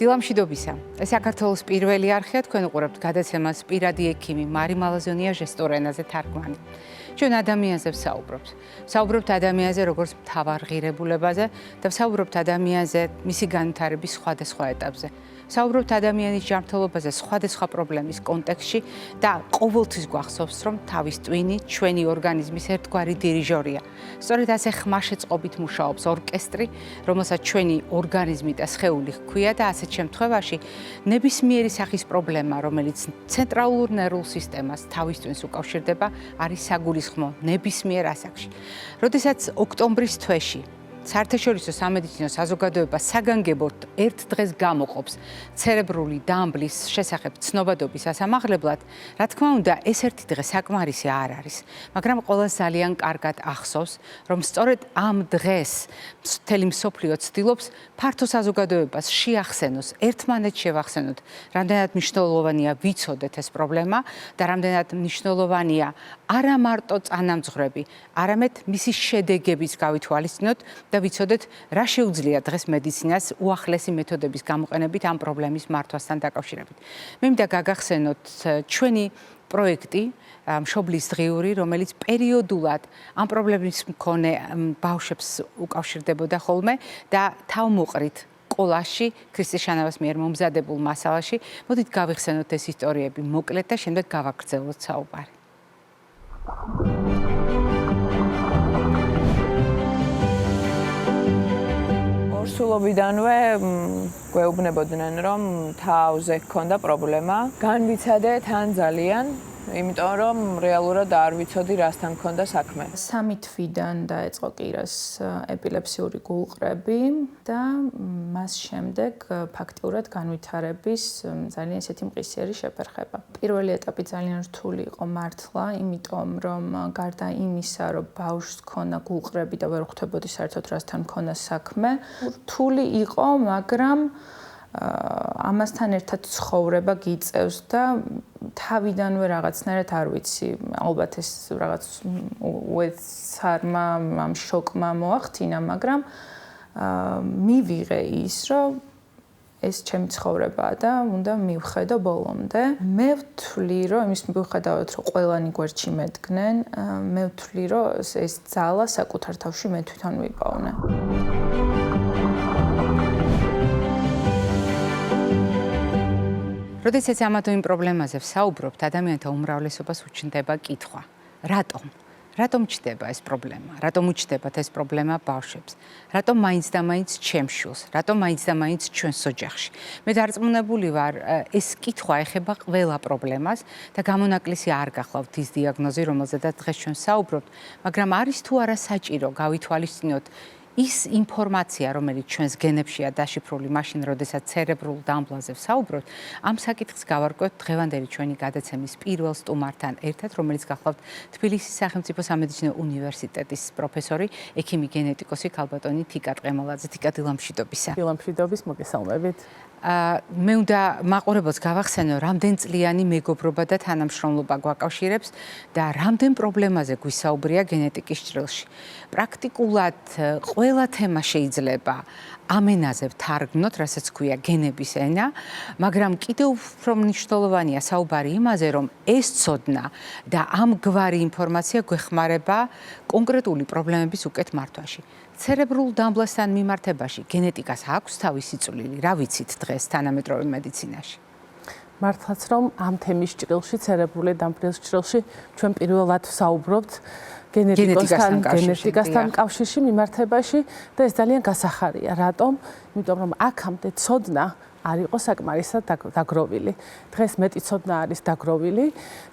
დილამშვიდობისა. ეს საქართველოს პირველი არხია, თქვენ უყურებთ გადაცემას პირადი ექიმი მარი მალაზონია ჟესტურ ენაზე თარგმანი. ჩვენ ადამიანზე ვსაუბრობთ. ვსაუბრობთ ადამიანზე როგორც მთავარ ღირებულებაზე და ვსაუბრობთ ადამიანზე მისი განვითარების სხვადასხვა ეტაპზე. ვსაუბრობთ ადამიანის ჯანმრთელობაზე სხვადასხვა პრობლემის კონტექსტში და ყოველთვის გვახსოვს, რომ თავის ტვინი ჩვენი ორგანიზმის ერთგვარი დირიჟორია. სწორედ ასე ხმაშეწყობით მუშაობს ორკესტრი, რომელსაც ჩვენი ორგანიზმი და სხეული ჰქვია და ასეთ შემთხვევაში ნებისმიერი სახის პრობლემა, რომელიც ცენტრალურ ნერვულ სისტემას თავის ტვინს უკავშირდება, არის საგულისხმო ნებისმიერ ასაკში. როდესაც ოქტომბრის თვეში საერთაშორისო სამედიცინო საზოგადოება საგანგებოდ ერთ დღეს გამოყოფს ცერებრული დამბლის შესახებ ცნობადობის ასამაღლებლად, რა თქმა უნდა, ეს ერთი დღე საკმარისი არ არის, მაგრამ ყველას ძალიან კარგად ახსოვს, რომ სწორედ ამ დღეს მთელი მსოფლიო ცდილობს ფართო საზოგადოებას შეახსენოს, ერთმანეთს შევახსენოთ, რამდენად მნიშვნელოვანია ვიცოდეთ ეს პრობლემა და რამდენად მნიშვნელოვანია არა მარტო წანამძღვრები, არამედ მისი შედეგების გავითვალისწინოთ და ვიცოდეთ, რა შეუძლია დღეს მედიცინას უახლესი მეთოდების გამოყენებით ამ პრობლემის მართვასთან დაკავშირებით. მე მინდა გაგახსენოთ ჩვენი პროექტი მშობლის დღიური, რომელიც პერიოდულად ამ პრობლემის მქონე ბავშვებს უკავშირდებოდა ხოლმე და თავმოყრით ყოლაში ქრისტე შანავას მიერ მომზადებულ მასალაში. მოდით გავიხსენოთ ეს ისტორიები მოკლედ და შემდეგ გავაგრძელოთ საუბარი. ორსულობიდანვე გვეუბნებოდნენ, რომ თავზე ჰქონდა პრობლემა. განვიცადე თან ძალიან, იმიტომ რომ რეალურად არ ვიცოდი რასთან ჰქონდა საქმე. 3 თვიდან დაეწყო კირას ეპილეფსიური გულყრები და მას შემდეგ ფაქტიურად განვითარების ძალიან ესეთი მყისიერი შეფერხება. პირველი ეტაპი ძალიან რთული იყო მართლა, იმიტომ რომ გარდა იმისა, რომ ბავშვს ჰქონდა გულყრები და ვერ ხვდებოდი საერთოდ რასთან ჰქონდა საქმე, რთული იყო, მაგრამ ამასთან ერთად ცხოვრება გიწევს და თავიდანვე რაღაცნაირად არ ვიცი, ალბათ ეს რაღაც უეცარმა ამ შოკმა მოახდინა, მაგრამ მივიღე ის, რომ ეს ჩემი ცხოვრებაა და უნდა მივხედო ბოლომდე. მე ვთვლი, რომ იმის მიუხედავად, რომ ყველანი გვერდში მედგნენ, მე ვთვლი, რომ ეს ძალა საკუთარ თავში მე თვითონ ვიპოვნე. როდესაც ამათო იმ პრობლემაზე ვსაუბრობთ, ადამიანთა უმრავლესობას უჩნდება კითხვა. რატომ? რატომ ჩდება ეს პრობლემა? რატომ უჩნდებათ ეს პრობლემა ბავშვებს? რატომ მაინც და მაინც ჩემს შვილს? რატომ მაინც და მაინც ჩვენს ოჯახში? მე დარწმუნებული ვარ, ეს კითხვა ეხება ყველა პრობლემას და გამონაკლისი არ გახლავთ ის დიაგნოზი, რომელზედაც დღეს ჩვენ საუბრობთ, მაგრამ არის თუ არა საჭირო გავითვალისწინოთ ის ინფორმაცია, რომელიც ჩვენს გენებშია დაშიფრული მაშინ, როდესაც ცერებრულ დამბლაზე ვსაუბრობთ, ამ საკითხს გავარკვევთ დღევანდელი ჩვენი გადაცემის პირველ სტუმართან ერთად, რომელიც გახლავთ თბილისის სახელმწიფო სამედიცინო უნივერსიტეტის პროფესორი, ექიმი გენეტიკოსი ქალბატონი თიკა ტყემალაძე. თიკა, დილამშვიდობისა. დილამშვიდობის, მოგესალმებით. მე უნდა მაყურებელს გავახსენო, რამდენ წლიანი მეგობრობა და თანამშრომლობა გვაკავშირებს და რამდენ პრობლემაზე გვისაუბრია გენეტიკის ჭრილში. პრაქტიკულად ყველა თემა შეიძლება ამ ენაზე ვთარგმნოთ, რასაც ქვია გენების ენა, მაგრამ კიდევ უფრო მნიშვნელოვანია საუბარი იმაზე, რომ ეს ცოდნა და ამგვარი ინფორმაცია გვეხმარება კონკრეტული პრობლემების უკეთ მართვაში. ცერებრულ დამბლასთან მიმართებაში გენეტიკას აქვს თავისი წვლილი, რა ვიცით დღეს თანამედროვე მედიცინაში? მართლაც რომ ამ თემის ჭრილში, ცერებრული დამბლის ჭრილში ჩვენ პირველად ვსაუბრობთ გენეტიკასთან კავშირში მიმართებაში და ეს ძალიან გასახარია. რატომ? იმიტომ რომ აქამდე ცოდნა არ იყო საკმარისად დაგროვილი. დღეს მეტი ცოდნა არის დაგროვილი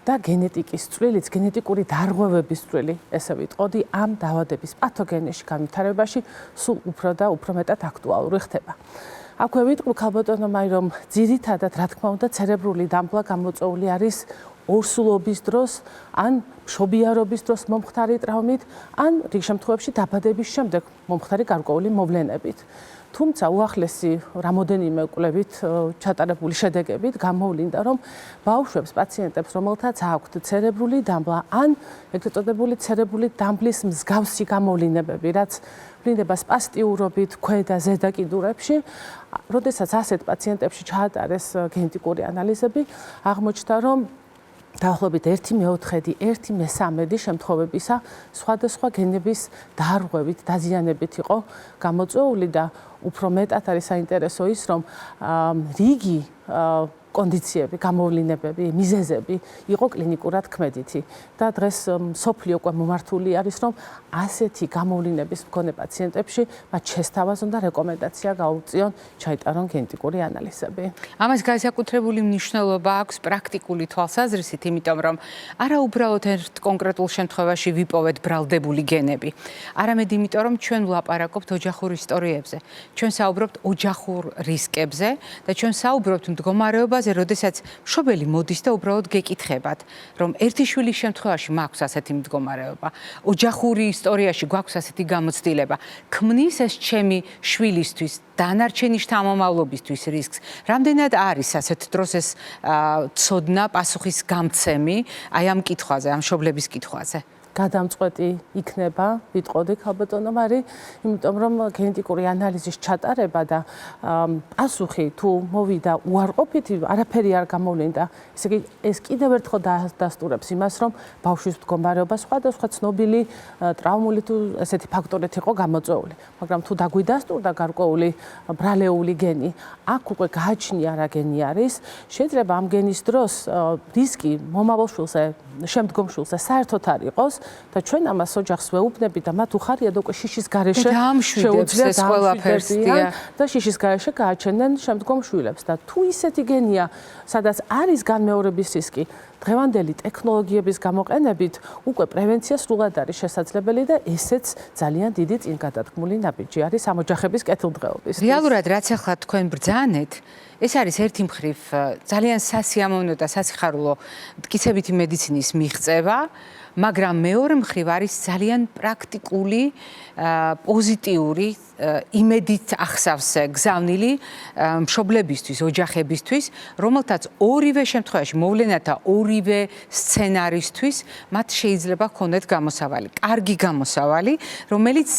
და გენეტიკის წვლილიც, გენეტიკური დარღვევების წვლილი, ესე ვიტყოდი, ამ დაავადების პათოგენეში განვითარებაში სულ უფრო და უფრო მეტად აქტუალური ხდება. აქვე ვიტყვი ქალბატონო მაი, რომ ძირითადად, რა თქმა უნდა, ცერებრული დამბლა გამოწვეული არის ორსულობის დროს, ან მშობიარობის დროს მომხდარი ტრაუმით, ან რიგ შემთხვევებში დაბადების შემდეგ მომხდარი გარკვეული მოვლენებით. თუმცა უახლესი რამოდენიმე კვლევით ჩატარებული შედეგებით გამოვლინდა, რომ ბავშვებს, პაციენტებს, რომელთაც აქვთ ცერებრული დამბლა ან ეგრეთ წოდებული ცერებრული დამბლის მსგავსი გამოვლინებები, რაც ვლინდება სპასტიურობით ქვედა ზედა კიდურებში, როდესაც ასეთ პაციენტებში ჩაატარეს გენეტიკური ანალიზები, აღმოჩნდა, რომ დაახლოებით 1/4, 1/3 შემთხვევებისა სხვადასხვა გენების დარღვევით, დაზიანებით იყო გამოწვეული და უფრო მეტად არის საინტერესო ის, რომ რიგი კონდიციები, გამოვლინებები, მიზეზები იყო კლინიკურად ქმედითი და დღეს მსოფლიო უკვე მომართული არის, რომ ასეთი გამოვლინების მქონე პაციენტებში მათ შესთავაზონ და რეკომენდაცია გაუწიონ ჩაიტარონ გენეტიკური ანალიზები. ამას განსაკუთრებული მნიშვნელობა აქვს პრაქტიკული თვალსაზრისით, იმიტომ რომ არა უბრალოდ ერთ კონკრეტულ შემთხვევაში ვიპოვეთ ბრალდებული გენები, არამედ იმიტომ რომ ჩვენ ვლაპარაკობთ ოჯახურ ისტორიებზე, ჩვენ საუბრობთ ოჯახურ რისკებზე და ჩვენ საუბრობთ მდგომარეობაზე, როდესაც მშობელი მოდის და უბრალოდ გეკითხებათ, რომ ერთი შვილის შემთხვევაში მაქვს ასეთი მდგომარეობა, ოჯახური ისტორიაში გვაქვს ასეთი გამოცდილება, ქმნის ეს ჩემი შვილისთვის დანარჩენი შთამომავლობისთვის რისკს. რამდენად არის ასეთ დროს ეს ცოდნა, პასუხის გამცემი აი ამ კითხვაზე, ამ მშობლების კითხვაზე? გადამწყვეტი იქნება, ვიტყოდი ქალბატონო მარი, იმიტომ რომ გენეტიკური ანალიზის ჩატარება და პასუხი თუ მოვიდა უარყოფითი, არაფერი არ გამოვლინდა. ესე იგი, ეს კიდევ ერთხელ დასტურებს იმას, რომ ბავშვის მდგომარეობა სხვადასხვა ცნობილი ტრაუმული თუ ესეთი ფაქტორით იყო გამოწვეული. მაგრამ თუ დაგვიდასტურდა გარკვეული ბრალეული გენი, აქ უკვე გააჩნია რა გენი არის, შეიძლება ამ გენის დროს რისკი მომავალ შვილზე, შემდგომ შვილზე საერთოდ არ იყოს. და ჩვენ ამას ოჯახს ვეუბნებით და მათ უხარიათ უკვე შიშის გარეშე შეუძლიათ და შიშის გარეშე გააჩენენ შემდგომ შვილებს და თუ ისეთი გენია, სადაც არის განმეორების რისკი, დღევანდელი ტექნოლოგიების გამოყენებით უკვე პრევენცია სრულად არის შესაძლებელი და ესეც ძალიან დიდი წინგადადგმული ნაბიჯი არის ამ ოჯახების კეთილდღეობის. რეალურად რაც ახლა თქვენ ბრძანეთ, ეს არის ერთი მხრივ ძალიან სასიამოვნო და სასიხარულო მტკიცებითი მედიცინის მიღწევა, მაგრამ მეორე მხრივ არის ძალიან პრაქტიკული, პოზიტიური, იმედით ახსავს გზავნილი მშობლებისთვის, ოჯახებისთვის, რომელთაც ორივე შემთხვევაში მოვლენათა ორივე სცენარისთვის მათ შეიძლება ჰქონდეთ გამოსავალი, კარგი გამოსავალი, რომელიც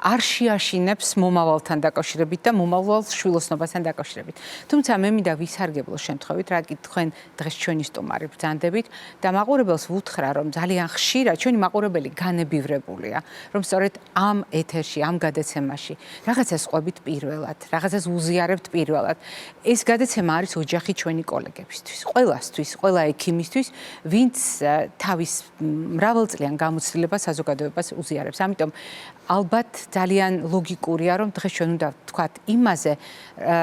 არ შეაშინებს მომავალთან დაკავშირებით და მომავალ შვილოსნობასთან დაკავშირებით. თუმცა მე მინდა ვისარგებლო შემთხვევით, რადგან თქვენ დღეს ჩვენი სტუმარი ბრძანდებით და მაყურებელს ვუთხრა, რომ ძალიან ხშირად ჩვენი მაყურებელი განებივრებულია, რომ სწორედ ამ ეთერში, ამ გადაცემაში რაღაცას ყვებით პირველად, რაღაცას უზიარებთ პირველად. ეს გადაცემა არის ოჯახი ჩვენი კოლეგებისთვის, ყველასთვის, ყველა ექიმისთვის, ვინც თავის მრავალწლიან გამოცდილებას საზოგადოებას უზიარებს. ამიტომ ალბათ ძალიან ლოგიკურია, რომ დღეს ჩვენ უნდა ვთქვათ იმაზე,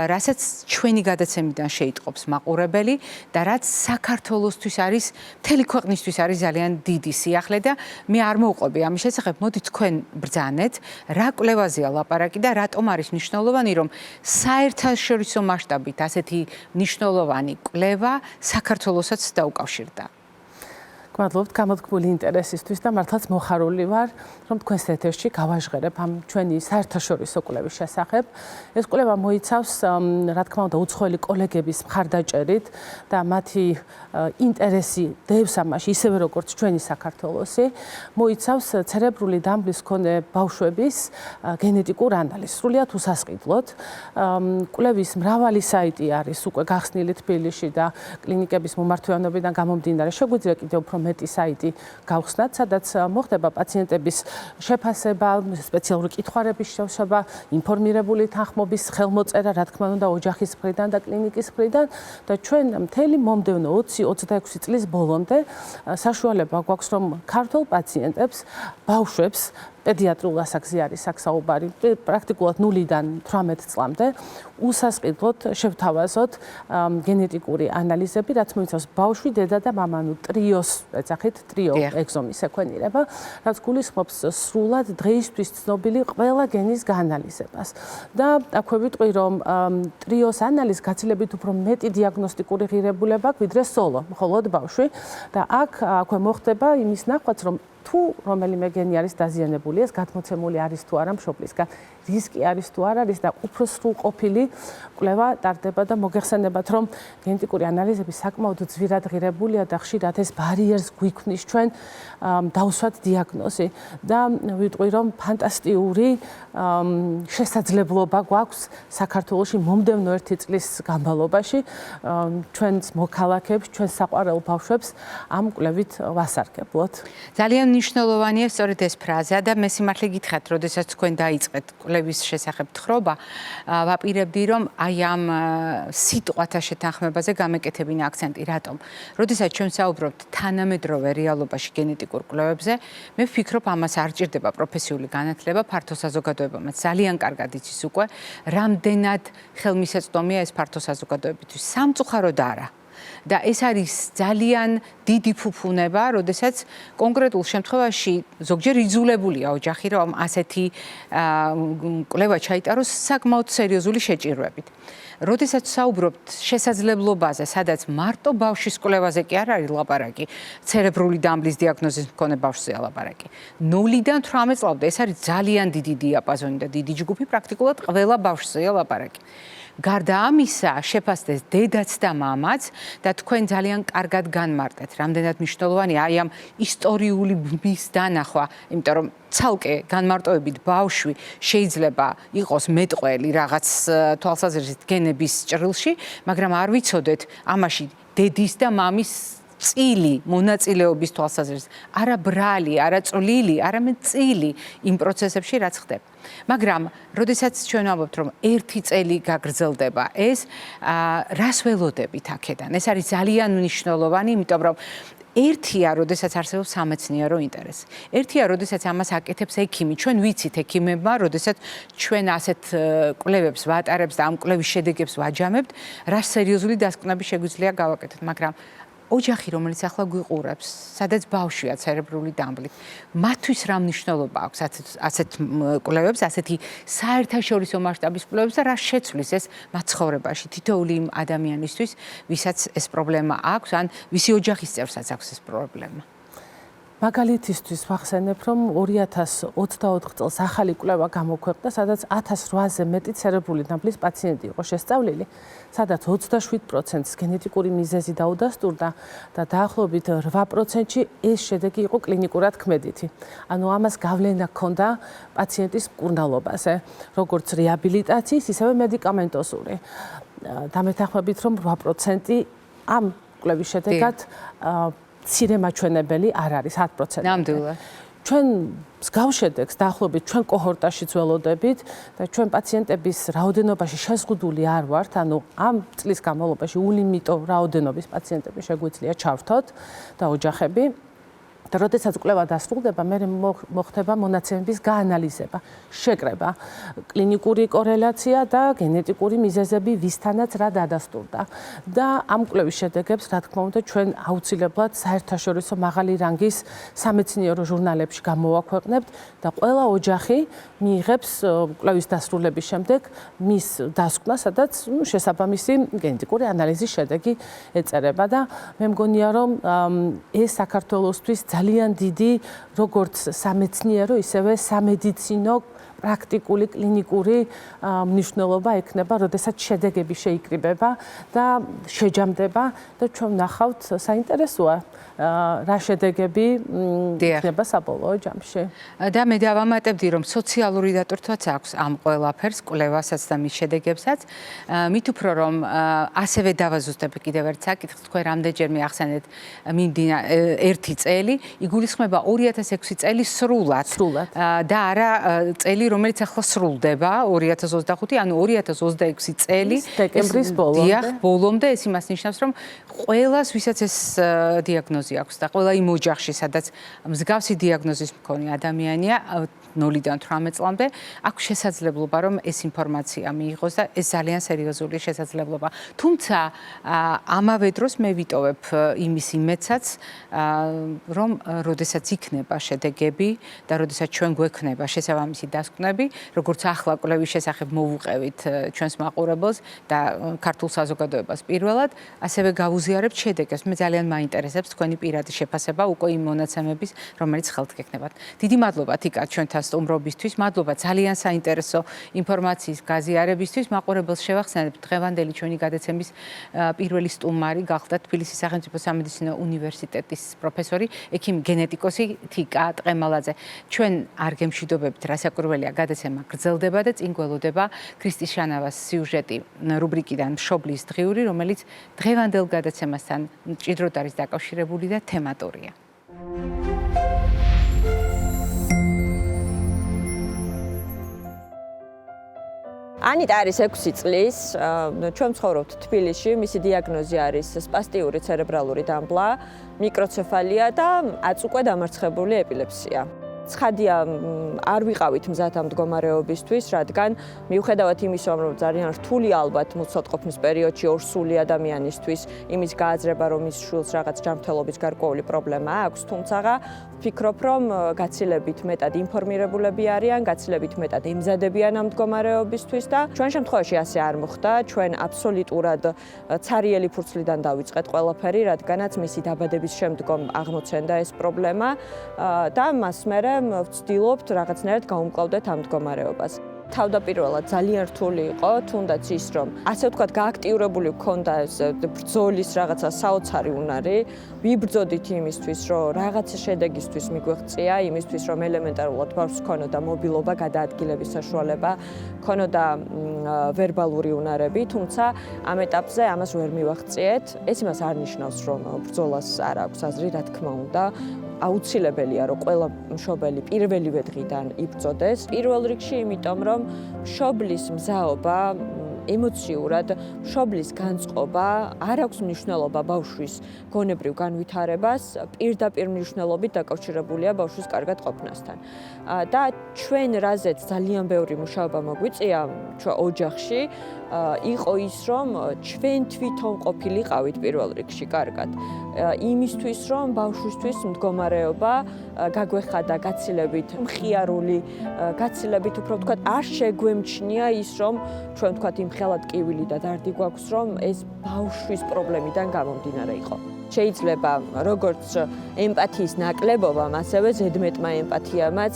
რასაც ჩვენი გადაცემიდან შეიტყობს მაყურებელი და რაც საქართველოსთვის არის, მთელი ქვეყნისთვის არის ძალიან დიდი სიახლე და მე არ მოვყვები ამის შესახებ. მოდით თქვენ ბრძანეთ, რა კვლევაზეა ლაპარაკი და რატომ არის მნიშვნელოვანი, რომ საერთაშორისო მასშტაბით ასეთი მნიშვნელოვანი კვლევა საქართველოსაც დაუკავშირდა. გმადლობთ გამოთქმული ინტერესისთვის და მართლაც მოხარული ვარ, რომ თქვენს ეთერში გავაჟღერებ ამ ჩვენი საერთაშორისო კვლევის შესახებ. ეს კვლევა მოიცავს, რა თქმა უნდა, უცხოელი კოლეგების მხარდაჭერით და მათი ინტერესი დევს ამაში, ისევე როგორც ჩვენი საქართველოსი, მოიცავს ცერებრული დამბლის მქონე ბავშვების გენეტიკურ ანალიზს. სრულიად უსასყიდლოდ. კვლევის მრავალი საიტი არის უკვე გახსნილი თბილისში და კლინიკების მომართვიანობიდან გამომდინარე, შეგვიძლია კიდევ უფრო მეტი საიტი გავხსნათ, სადაც მოხდება პაციენტების შეფასება, სპეციალური კითხვარების შეშობა, ინფორმირებული თანხმობის ხელმოწერა, რა თქმა უნდა, ოჯახის მხრიდან და კლინიკის მხრიდან და ჩვენ მთელი მომდევნო 20-26 წლის ბოლომდე საშუალება გვაქვს, რომ ქართულ პაციენტებს, ბავშვებს პედიატრიულ ასაკზე არის აქ საუბარი, პრაქტიკულად 0-დან 18 წლამდე უსასყიდლოდ შევთავაზოთ გენეტიკური ანალიზები, რაც მოიცავს ბავშვი, დედა და მამა, ტრიოს ეძახით, ტრიო ეგზომის ექვენირება, რაც გულისხმობს სრულად დღეისთვის ცნობილი ყველა გენის გაანალიზებას. და აქვე ვიტყვი, რომ ტრიოს ანალიზს გაცილებით უფრო მეტი დიაგნოსტიკური ღირებულება აქვს, ვიდრე სოლო, მხოლოდ ბავშვი და აქვე მოხდება იმის ნახვაც, რომ თუ რომელიმე გენი არის დაზიანებული, ეს გადმოცემული არის თუ არა მშობლისგან, რისკი არის თუ არ არის და უფრო სრულყოფილი კვლევა ტარდება და მოგეხსენებათ, რომ გენეტიკური ანალიზები საკმაოდ ძვირად ღირებულია და ხშირად ეს ბარიერს გვიქმნის ჩვენ დავსვათ დიაგნოზი და ვიტყვი, რომ ფანტასტიკური შესაძლებლობა გვაქვს საქართველოში მომდევნო 1 წლის განმავლობაში ჩვენს მოქალაქეებს, ჩვენს საყვარელ ბავშვებს ამ კვლევით ვასარგებლოთ. ძალიან მნიშვნელოვანია სწორედ ეს ფრაზა და მე სიმართლე გითხრათ, როდესაც თქვენ დაიწყეთ კვლევის შესახებ თხრობა, ვაპირებდი, რომ აი ამ სიტყვათა შეთანხმებაზე გამეკეთებინა აქცენტი. რატომ? როდესაც ჩვენ საუბრობთ თანამედროვე რეალობაში გენეტიკურ კვლევებზე, მე ვფიქრობ, ამას არ ჭირდება პროფესიული განათლება, ფართო საზოგადოებამაც ძალიან კარგად იცის უკვე, რამდენად ხელმისაწვდომია ეს ფართო საზოგადოებისთვის. სამწუხაროდ არა. და ეს არის ძალიან დიდი ფუფუნება, როდესაც კონკრეტულ შემთხვევაში ზოგჯერ იძულებულია ოჯახი, რომ ასეთი კვლევა ჩაიტაროს საკმაოდ სერიოზული შეჭირვებით. როდესაც საუბრობთ შესაძლებლობაზე, სადაც მარტო ბავშვის კვლევაზე კი არ არის ლაპარაკი, ცერებრული დამბლის დიაგნოზის მქონე ბავშვზეა ლაპარაკი. 0-დან 18 წლამდე ეს არის ძალიან დიდი დიაპაზონი და დიდი ჯგუფი, პრაქტიკულად ყველა ბავშვზეა ლაპარაკი. გარდა ამისა, შეფასდეს დედაც და მამაც და თქვენ ძალიან კარგად განმარტეთ, რამდენად მნიშვნელოვანია აი ამ ისტორიული ბმის დანახვა, იმიტომ რომ ცალკე განმარტოებით ბავშვი შეიძლება იყოს მეტყველი რაღაც თვალსაზრისით გენების ჭრილში, მაგრამ არ ვიცოდეთ ამაში დედის და მამის წილი მონაწილეობის თვალსაზრისით, არა ბრალი, არა წვლილი, არამედ წილი იმ პროცესებში რაც ხდება. მაგრამ, როდესაც ჩვენ ვამბობთ, რომ 1 წელი გაგრძელდება ეს, რას ველოდებით აქედან? ეს არის ძალიან მნიშვნელოვანი, იმიტომ რომ ერთია, როდესაც არსებობს სამეცნიერო ინტერესი. ერთია, როდესაც ამას აკეთებს ექიმი. ჩვენ ვიცით ექიმებმა, როდესაც ჩვენ ასეთ კვლევებს ვატარებთ და ამ კვლევის შედეგებს ვაჯამებთ, რა სერიოზული დასკვნები შეგვიძლია გავაკეთოთ, მაგრამ ოჯახი, რომელიც ახლა გვიყურებს, სადაც ბავშვია ცერებრული დამბლით, მათთვის რა მნიშვნელობა აქვს ასეთ კვლევებს, ასეთი საერთაშორისო მასშტაბის კვლევებს და რა შეცვლის ეს მათ ცხოვრებაში თითოეული იმ ადამიანისთვის, ვისაც ეს პრობლემა აქვს, ან ვისი ოჯახის წევრსაც აქვს ეს პრობლემა. მაგალითისთვის ვახსენებ, რომ 2024 წელს ახალი კვლევა გამოქვეყნდა, სადაც 1800-ზე მეტი ცერებრული დამბლის პაციენტი იყო შესწავლილი, სადაც 27%-ს გენეტიკური მიზეზი დაუდასტურდა და დაახლოებით 8%-ში ეს შედეგი იყო კლინიკურად ქმედითი. ანუ ამას გავლენა ჰქონდა პაციენტის მკურნალობაზე, როგორც რეაბილიტაციის, ისევე მედიკამენტოზური. დამეთანხმებით, რომ 8% ამ კვლევის შედეგად მცირე მაჩვენებელი არ არის 10%. ნამდვილად. ჩვენ მსგავს შედეგს დაახლოებით ჩვენ კოჰორტაში ველოდებით და ჩვენ პაციენტების რაოდენობაში შეზღუდული არ ვართ, ანუ ამ წლის განმავლობაში ულიმიტო რაოდენობის პაციენტები შეგვიძლია ჩავრთოთ და ოჯახები. და როდესაც კვლევა დასრულდება, მე მოხდება მონაცემების გაანალიზება, შეკრება, კლინიკური კორელაცია და გენეტიკური მიზეზები ვისთანაც რა დადასტურდა. და ამ კვლევის შედეგებს, რა თქმა უნდა, ჩვენ აუცილებლად საერთაშორისო მაღალი რანგის სამეცნიერო ჟურნალებში გამოვაქვეყნებთ და ყველა ოჯახი მიიღებს კვლევის დასრულების შემდეგ მის დასკვნას, სადაც შესაბამისი გენეტიკური ანალიზის შედეგი ეწერება და მე მგონია, რომ ეს საქართველოსთვის ძალიან დიდი როგორც სამეცნიერო, ისევე სამედიცინო პრაქტიკული კლინიკური მნიშვნელობა ექნება, როდესაც შედეგები შეიკრიბება და შეჯამდება და ჩვენ ნახავთ საინტერესოა რა შედეგები იქნება საბოლოო ჯამში. და მე დავამატებდი, რომ სოციალური დატვირთვაც აქვს ამ ყველაფერს, კვლევასაც და მის შედეგებსაც. მით უფრო რომ ასევე დავაზუსტებ კიდევ ერთ საკითხს, თქვენ რამდენჯერმე ახსენეთ მიმდინა 1 წელი, იგულისხმება 2006 წელი სრულად და არა წელი რომელიც ახლა სრულდება 2025, ანუ 2026 წელი დეკემბრის ბოლომდე. დიახ, ბოლომდე ეს იმას ნიშნავს, რომ ყველას, ვისაც ეს დიაგნოზი აქვს და ყველა იმ ოჯახში, სადაც მსგავსი დიაგნოზის მქონე ადამიანია 0-დან 18 წლამდე, აქვს შესაძლებლობა, რომ ეს ინფორმაცია მიიღოს და ეს ძალიან სერიოზული შესაძლებლობა. თუმცა ამავე დროს მე ვიტოვებ იმის იმედსაც, რომ როდესაც იქნება შედეგები და როდესაც ჩვენ გვექნება შესაბამისი დასკვნები, როგორც ახლა კვლევის შესახებ მოვუყევით ჩვენს მაყურებელს და ქართულ საზოგადოებას პირველად, ასევე გავუზიარებთ შედეგებს. მე ძალიან მაინტერესებს თქვენი პირადი შეფასება უკვე იმ მონაცემების, რომელიც ხელთ გექნებათ. დიდი მადლობა თიკა ჩვენთან სტუმრობისთვის, მადლობა ძალიან საინტერესო ინფორმაციის გაზიარებისთვის. მაყურებელს შევახსენებთ, დღევანდელი ჩვენი გადაცემის პირველი სტუმარი გახდა თბილისის სახელმწიფო სამედიცინო უნივერსიტეტის პროფესორი, ექიმი გენეტიკოსი თიკა ტყემალაძე. ჩვენ არ გემშვიდობებით, რასაკვირველია, გადაცემა გრძელდება და წინ გველოდება ქრისტის შანავას სიუჟეტი რუბრიკიდან მშობლის დღიური, რომელიც დღევანდელ გადაცემასთან მჭიდროდ არის დაკავშირებული და თემატურია. ანიტა არის 6 წლის, ჩვენ ცხოვრობთ თბილისში, მისი დიაგნოზი არის სპასტიური ცერებრალური დამბლა, მიკროცეფალია და აწ უკვე დამარცხებული ეპილეფსია. ცხადია, არ ვიყავით მზად ამ მდგომარეობისთვის, რადგან მიუხედავად იმისა, რომ ძალიან რთული ალბათ მუცლადყოფნის პერიოდში ორსული ადამიანისთვის იმის გააზრება, რომ ის შვილს რაღაც ჯანმრთელობის გარკვეული პრობლემა აქვს, თუმცა ვფიქრობ, რომ გაცილებით მეტად ინფორმირებულები არიან, გაცილებით მეტად ემზადებიან ამ მდგომარეობისთვის და ჩვენ შემთხვევაში ასე არ მოხდა, ჩვენ აბსოლუტურად ცარიელი ფურცლიდან დავიწყეთ ყველაფერი, რადგანაც მისი დაბადების შემდგომ აღმოცენდა ეს პრობლემა და მას მერე ვცდილობთ რაღაცნაირად გავუმკლავდეთ ამ მდგომარეობას. თავდაპირველად ძალიან რთული იყო, თუნდაც ის, რომ ასე ვთქვათ, გააქტიურებული გქონდა ეს ბრძოლის რაღაცა საოცარი უნარი, ვიბრძოდით იმისთვის, რომ რაღაცა შედეგისთვის მიგვეღწია, იმისთვის, რომ ელემენტარულად ბავშვს ჰქონოდა მობილობა, გადაადგილების საშუალება, ჰქონოდა ვერბალური უნარები, თუმცა ამ ეტაპზე ამას ვერ მივაღწიეთ. ეს იმას არ ნიშნავს, რომ ბრძოლას არ აქვს აზრი, რა თქმა უნდა. აუცილებელია, რომ ყველა მშობელი პირველივე დღიდან იბრძოდეს. პირველ რიგში იმიტომ, რომ მშობლის მზაობა ემოციურად მშობლის განწყობა არ აქვს მნიშვნელობა ბავშვის გონებრივ განვითარებას, პირდაპირ მნიშვნელობით დაკავშირებულია ბავშვის კარგად ყოფნასთან. და ჩვენ რაზეც ძალიან ბევრი მუშაობა მოგვიწია ჩვენ ოჯახში, იყო ის, რომ ჩვენ თვითონ ყოფილიყავით პირველ რიგში კარგად. იმისთვის, რომ ბავშვისთვის მდგომარეობა გაგვეხადა გაცილებით მხიარული, გაცილებით უფრო ვთქვათ, არ შეგვემჩნია ის, რომ ჩვენ ვთქვათ იმ ხელად კივილი და დარდი გვაქვს, რომ ეს ბავშვის პრობლემიდან გამომდინარე იყო. შეიძლება როგორც ემპათიის ნაკლებობამ, ასევე ზედმეტმა ემპათიამაც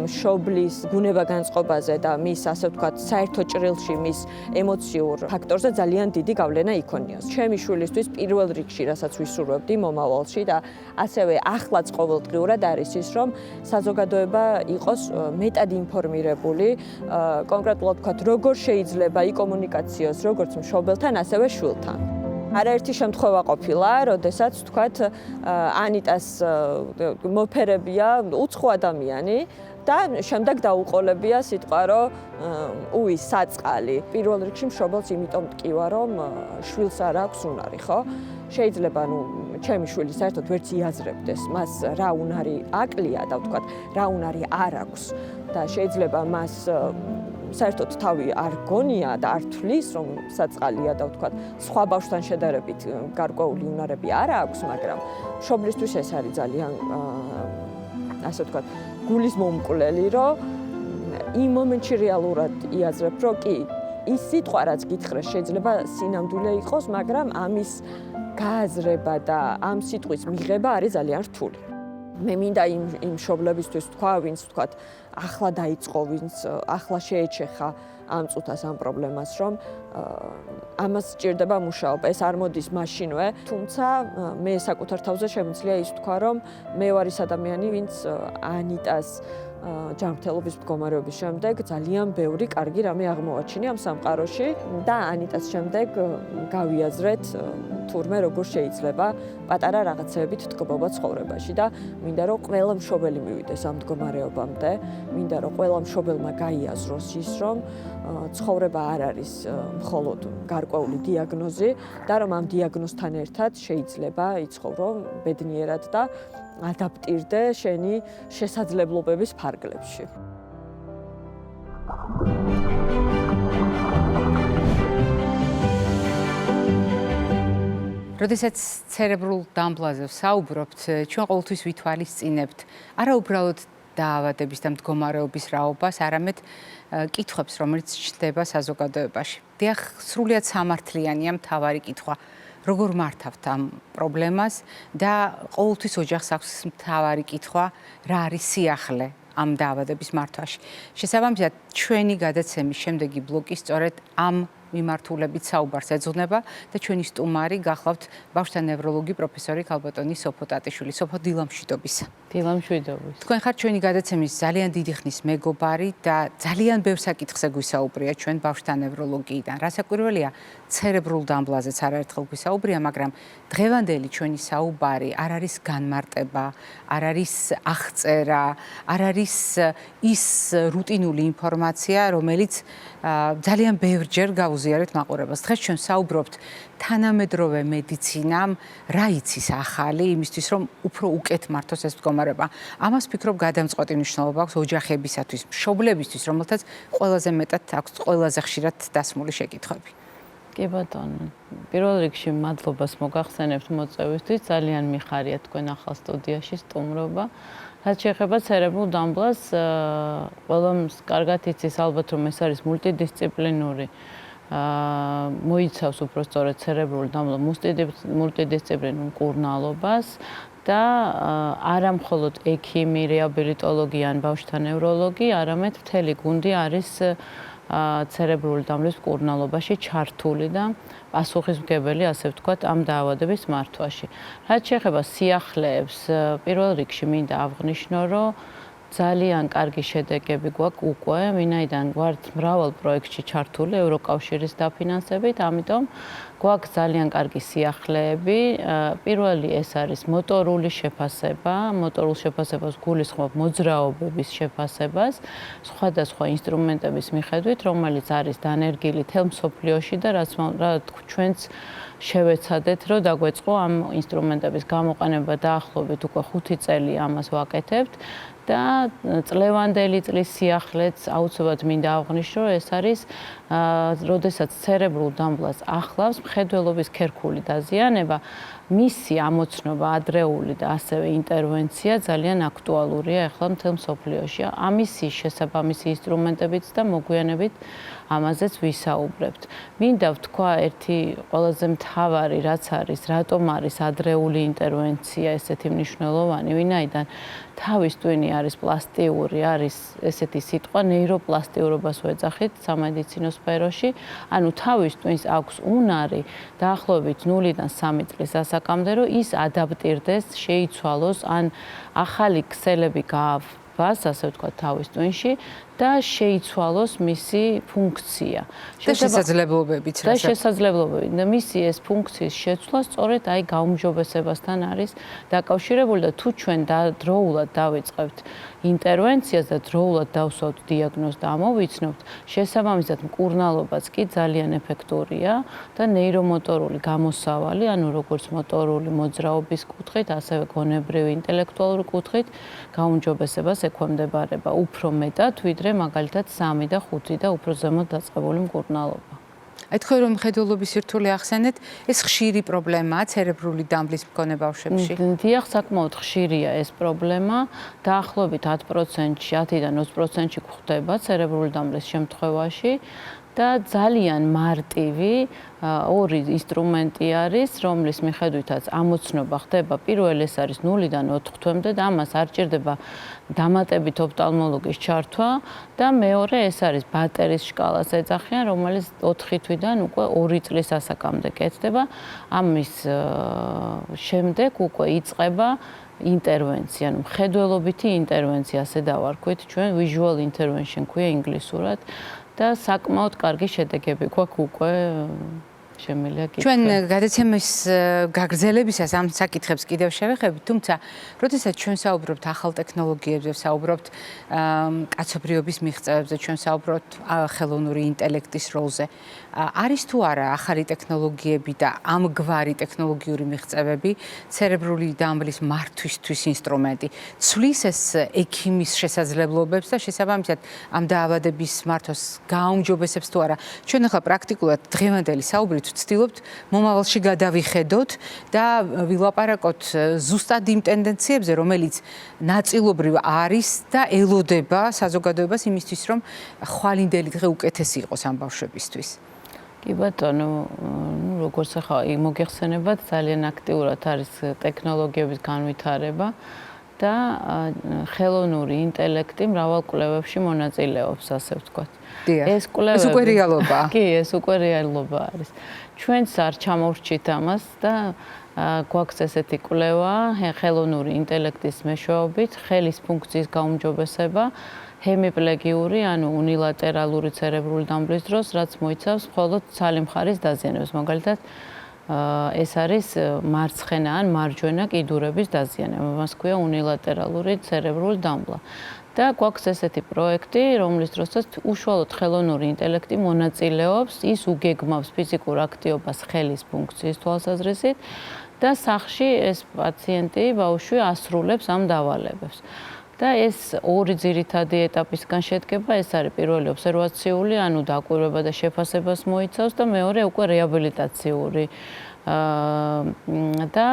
მშობლის ბუნება-განწყობაზე და მის ასე ვთქვათ, საერთო ჭრილში მის ემოციურ ფაქტორზე ძალიან დიდი გავლენა იქონიოს. ჩემი შვილისთვის პირველ რიგში, რასაც ვისურვებდი მომავალში და ასევე ახლაც ყოველდღიურად არის ის, რომ საზოგადოება იყოს მეტად ინფორმირებული, კონკრეტულად ვთქვათ, როგორ შეიძლება იკომუნიკაციოს როგორც მშობელთან, ასევე შვილთან. არაერთი შემთხვევა ყოფილა, როდესაც თქვათ ანიტას მოფერებია უცხო ადამიანი და შემდეგ დაუყოლებია სიტყვა, რომ უი საწყალი. პირველ რიგში მშობელს იმიტომ ტკივა, რომ შვილს არ აქვს უნარი, ხო? შეიძლება ჩემი შვილი საერთოდ ვერც იაზრებდეს მას რა უნარი აკლია და ვთქვათ, რა უნარი არ აქვს და შეიძლება მას საერთოდ თავი არ გონია და არ თვლის, რომ საწყალია და ვთქვათ, სხვა ბავშვთან შედარებით გარკვეული უნარები არ აქვს, მაგრამ მშობლისთვის ეს არის ძალიან ასე ვთქვათ, გულის მომკვლელი, რომ იმ მომენტში რეალურად იაზრებ, რომ კი, ის სიტყვა, რაც გითხრეს, შეიძლება სინამდვილე იყოს, მაგრამ ამის გააზრება და ამ სიტყვის მიღება არის ძალიან რთული. მე მინდა იმ მშობლებისთვის თქვა, ვინც ვთქვათ, ახლა დაიწყო, ვინც ახლა შეეჩეხა ამ წუთას ამ პრობლემას, რომ ამას სჭირდება მუშაობა. ეს არ მოდის მაშინვე, თუმცა მე საკუთარ თავზე შემიძლია ის თქვა, რომ მე ვარ ის ადამიანი, ვინც ანიტას ჯანმრთელობის მდგომარეობის შემდეგ ძალიან ბევრი კარგი რამე აღმოაჩინე ამ სამყაროში და ანიტას შემდეგ გავიაზრეთ თურმე როგორ შეიძლება პატარა რაღაცეებით თკბობა ცხოვრებაში და მინდა რომ ყველა მშობელი მივიდეს ამ მდგომარეობამდე, მინდა რომ ყველა მშობელმა გაიაზროს ის რომ ცხოვრება არ არის მხოლოდ გარკვეული დიაგნოზი და რომ ამ დიაგნოზთან ერთად შეიძლება იცხოვრო ბედნიერად და ადაპტირდე შენი შესაძლებლობების ფარგლებში. როდესაც ცერებრულ დამბლაზე ვსაუბრობთ, ჩვენ ყოველთვის ვითვალისწინებთ არა უბრალოდ დაავადების და მდგომარეობის რაობას, არამედ კითხვებს, რომელიც ჩნდება საზოგადოებაში. დიახ, სრულიად სამართლიანია მთავარი კითხვა. როგორ მართავთ ამ პრობლემას და ყოველთვის ოჯახს აქვს მთავარი კითხვა, რა არის სიახლე ამ დაავადების მართვაში. შესაბამისად, ჩვენი გადაცემის შემდეგი ბლოკი სწორედ ამ მიმართულებით საუბარს ეძღვნება და ჩვენი სტუმარი გახლავთ ბავშვთა ნევროლოგი პროფესორი ქალბატონი სოფო ტატიშვილი. სოფო, დილამშვიდობისა. დილამშვიდობის. თქვენ ხართ ჩვენი გადაცემის ძალიან დიდი ხნის მეგობარი და ძალიან ბევრ საკითხზე გვისაუბრია ჩვენ ბავშვთა ნევროლოგიიდან. რასაკვირველია, ცერებრულ დამბლაზეც არაერთხელ გვისაუბრია, მაგრამ დღევანდელი ჩვენი საუბარი არ არის განმარტება, არ არის აღწერა, არ არის ის რუტინული ინფორმაცია, რომელიც ძალიან ბევრჯერ გავუზიარეთ მაყურებელს. დღეს ჩვენ საუბრობთ თანამედროვე მედიცინამ რა იცის ახალი იმისთვის, რომ უფრო უკეთ მართოს ეს მდგომარეობა. ამას ფიქრობ გადამწყვეტი მნიშვნელობა აქვს ოჯახებისათვის, მშობლებისთვის, რომელთაც ყველაზე მეტად აქვს ყველაზე ხშირად დასმული შეკითხვები. კი ბატონო, პირველ რიგში მადლობას მოგახსენებთ მოწვევისთვის, ძალიან მიხარია თქვენ ახალ სტუდიაში სტუმრობა. რაც შეეხება ცერებრულ დამბლას, ყველამ კარგად იცის ალბათ, რომ ეს არის მულტიდისციპლინური მოიცავს უფრო სწორედ ცერებრული დამბლა მულტიდისციპლინურ მკურნალობას და არა მხოლოდ ექიმი, რეაბილიტოლოგი ან ბავშვთა ნევროლოგი, არამედ მთელი გუნდი არის ცერებრული დამბლის მკურნალობაში ჩართული და პასუხისმგებელი, ასე ვთქვათ, ამ დაავადების მართვაში. რაც შეეხება სიახლეებს, პირველ რიგში მინდა აღვნიშნო, რომ ძალიან კარგი შედეგები გვაქვს უკვე, ვინაიდან ვართ მრავალ პროექტში ჩართული ევროკავშირის დაფინანსებით, ამიტომ გვაქვს ძალიან კარგი სიახლეები. პირველი ეს არის მოტორული შეფასება, მოტორულ შეფასებას გულისხმობ მოძრაობების შეფასებას, სხვადასხვა ინსტრუმენტების მიხედვით, რომელიც არის დანერგილი თელ მსოფლიოში და რაც ჩვენც შევეცადეთ, რომ დაგვეწყო ამ ინსტრუმენტების გამოყენება დაახლოებით უკვე 5 წელი ამას ვაკეთებთ. და წლევანდელი წლის სიახლეც აუცილებლად მინდა აღვნიშნო, რომ ეს არის, როდესაც ცერებრულ დამბლას ახლავს მხედველობის ქერქული დაზიანება, მისი ამოცნობა ადრეული და ასევე ინტერვენცია ძალიან აქტუალურია ახლა მთელ მსოფლიოში. ამისი შესაბამისი ინსტრუმენტებით და მოგვიანებით ამაზეც ვისაუბრებთ. მინდა ვთქვა ერთი ყველაზე მთავარი რაც არის, რატომ არის ადრეული ინტერვენცია ესეთი მნიშვნელოვანი, ვინაიდან თავის ტვინი არის პლასტიური, არის ესეთი სიტყვა ნეიროპლასტიურობას ვეძახით სამედიცინო სფეროში. ანუ თავის ტვინს აქვს უნარი დაახლოებით 0-დან 3 წლის ასაკამდე, რომ ის ადაპტირდეს, შეიცვალოს, ან ახალი ქსელები გააქვას, ასე ვთქვათ, თავის ტვინში და შეიცვალოს მისი ფუნქცია. და შესაძლებლობებიც. და შესაძლებლობები. და მისი ეს ფუნქციის შეცვლა სწორედ აი გაუმჯობესებასთან არის დაკავშირებული და თუ ჩვენ დროულად დავიწყებთ ინტერვენციას და დროულად დავსვათ დიაგნოზს და ამოვიცნობთ, შესაბამისად მკურნალობაც კი ძალიან ეფექტურია და ნეირომოტორული გამოსავალი, ანუ როგორც მოტორული მოძრაობის კუთხით, ასევე გონებრივი ინტელექტუალური კუთხით გაუმჯობესებას ექვემდებარება უფრო მეტად, ვიდრე მაგალითად 3 და 5 და უფრო ზემოთ დაწყებული მკურნალობა. აი თქვენ რომ მხედველობის სირთულე ახსენეთ, ეს ხშირი პრობლემაა ცერებრული დამბლის მქონე ბავშვებში? დიახ, საკმაოდ ხშირია ეს პრობლემა, დაახლოებით 10%-ში, 10-დან 20%-ში გვხვდება ცერებრული დამბლის შემთხვევაში და ძალიან მარტივი ორი ინსტრუმენტი არის, რომლის მიხედვითაც ამოცნობა ხდება. პირველი ეს არის 0-დან 4 თვემდე და ამას არ ჭირდება დამატებით ოფტალმოლოგის ჩართვა და მეორე ეს არის ბატერიის შკალას ეძახიან, რომელიც 4 თვიდან უკვე 2 წლის ასაკამდე კეთდება. ამის შემდეგ უკვე იწყება ინტერვენცია, ანუ მხედველობითი ინტერვენცია, ასე დავარქვით, ჩვენ visual intervention ქვია ინგლისურად და საკმაოდ კარგი შედეგები გვაქვს უკვე შემიძლია კითხვა. ჩვენ გადაცემის გაგრძელებისას ამ საკითხებს კიდევ შევეხებით, თუმცა როდესაც ჩვენ საუბრობთ ახალ ტექნოლოგიებზე, საუბრობთ კაცობრიობის მიღწევებზე, ჩვენ საუბრობთ ხელოვნური ინტელექტის როლზე, არის თუ არა ახალი ტექნოლოგიები და ამგვარი ტექნოლოგიური მიღწევები ცერებრული დამბლის მართვისთვის ინსტრუმენტი ცვლის ეს ექიმის შესაძლებლობებს და შესაბამისად ამ დაავადების მართვას გააუმჯობესებს თუ არა. ჩვენ ახლა პრაქტიკულად დღევანდელი საუბრით ვცდილობთ მომავალში გადავიხედოთ და ვილაპარაკოთ ზუსტად იმ ტენდენციებზე, რომელიც ნაწილობრივ არის და ელოდება საზოგადოებას იმისთვის, რომ ხვალინდელი დღე უკეთესი იყოს ამ ბავშვებისთვის. კი ბატონო, როგორც ახლა მოგეხსენებათ, ძალიან აქტიურად არის ტექნოლოგიების განვითარება და ხელოვნური ინტელექტი მრავალ კვლევებში მონაწილეობს, ასე ვთქვათ. ეს უკვე რეალობაა. კი, ეს უკვე რეალობა არის. ჩვენც არ ჩამოვრჩით ამას და გვაქვს ესეთი კვლევა ხელოვნური ინტელექტის მეშვეობით, ხელის ფუნქციის გაუმჯობესება, ჰემიპლეგიური, ანუ უნილატერალური ცერებრული დამბლის დროს, რაც მოიცავს მხოლოდ ცალი მხარის დაზიანებას. მაგალითად, ეს არის მარცხენა ან მარჯვენა კიდურების დაზიანება. მას ქვია უნილატერალური ცერებრული დამბლა. და გვაქვს ესეთი პროექტი, რომლის დროსაც უშუალოდ ხელოვნური ინტელექტი მონაწილეობს, ის უგეგმავს ფიზიკურ აქტივობას ხელის ფუნქციის თვალსაზრისით და სახლში ეს პაციენტი, ბავშვი ასრულებს ამ დავალებებს. და ეს ორი ძირითადი ეტაპისგან შედგება, ეს არის პირველი ობსერვაციული, ანუ დაკვირვება და შეფასებას მოიცავს და მეორე უკვე რეაბილიტაციური. და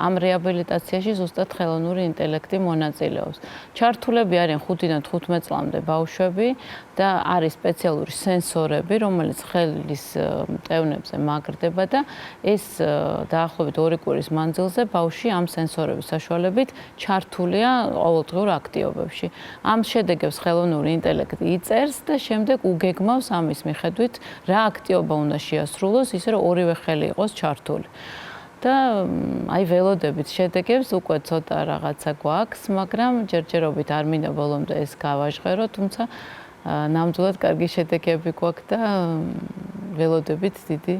ამ რეაბილიტაციაში ზუსტად ხელოვნური ინტელექტი მონაწილეობს. ჩართულები არიან 5-დან 15 წლამდე ბავშვები და არის სპეციალური სენსორები, რომელიც ხელის მტევნებზე მაგრდება და ეს დაახლოებით 2 კვირის მანძილზე ბავშვი ამ სენსორების საშუალებით ჩართულია ყოველდღიურ აქტივობებში. ამ შედეგებს ხელოვნური ინტელექტი იწერს და შემდეგ უგეგმავს ამის მიხედვით, რა აქტივობა უნდა შეასრულოს, ისე რომ ორივე ხელი იყოს ჩართული. და აი ველოდებით შედეგებს უკვე ცოტა რაღაცა გვაქვს, მაგრამ ჯერჯერობით არ მინდა ბოლომდე ეს გავაჟღერო, თუმცა ნამდვილად კარგი შედეგები გვაქვს და ველოდებით დიდი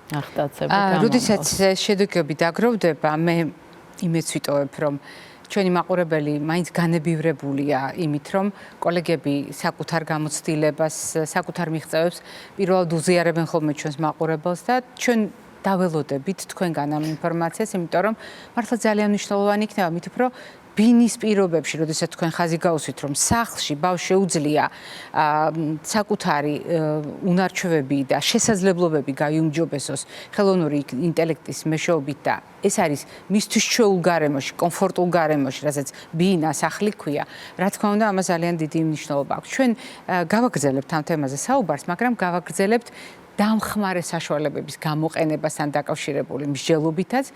აღტაცება გამომავალ. როდესაც შედეგები დაგროვდება, მე იმეც ვიტოვებ, რომ ჩვენი მაყურებელი მაინც განებივრებულია იმით, რომ კოლეგები საკუთარ გამოცდილებას, საკუთარ მიღწევებს პირველად უზიარებენ ხოლმე ჩვენს მაყურებელს და ჩვენ დაველოდებით თქვენგან ამ ინფორმაციას, იმიტომ რომ მართლა ძალიან მნიშვნელოვანი იქნება, მით უფრო ბინის პირობებში, როდესაც თქვენ ხაზი გაუსვით, რომ სახლში ბავშვს შეუძლია საკუთარი უნარჩვევები და შესაძლებლობები გაიუმჯობესოს ხელოვნური ინტელექტის მეშვეობით და ეს არის მისთვის ჩვეულ გარემოში, კომფორტულ გარემოში, რასაც ბინა, სახლი ქვია. რა თქმა უნდა, ამას ძალიან დიდი მნიშვნელობა აქვს. ჩვენ გავაგრძელებთ ამ თემაზე საუბარს, მაგრამ გავაგრძელებთ დამხმარე საშუალებების გამოყენებასთან დაკავშირებული მსჯელობითაც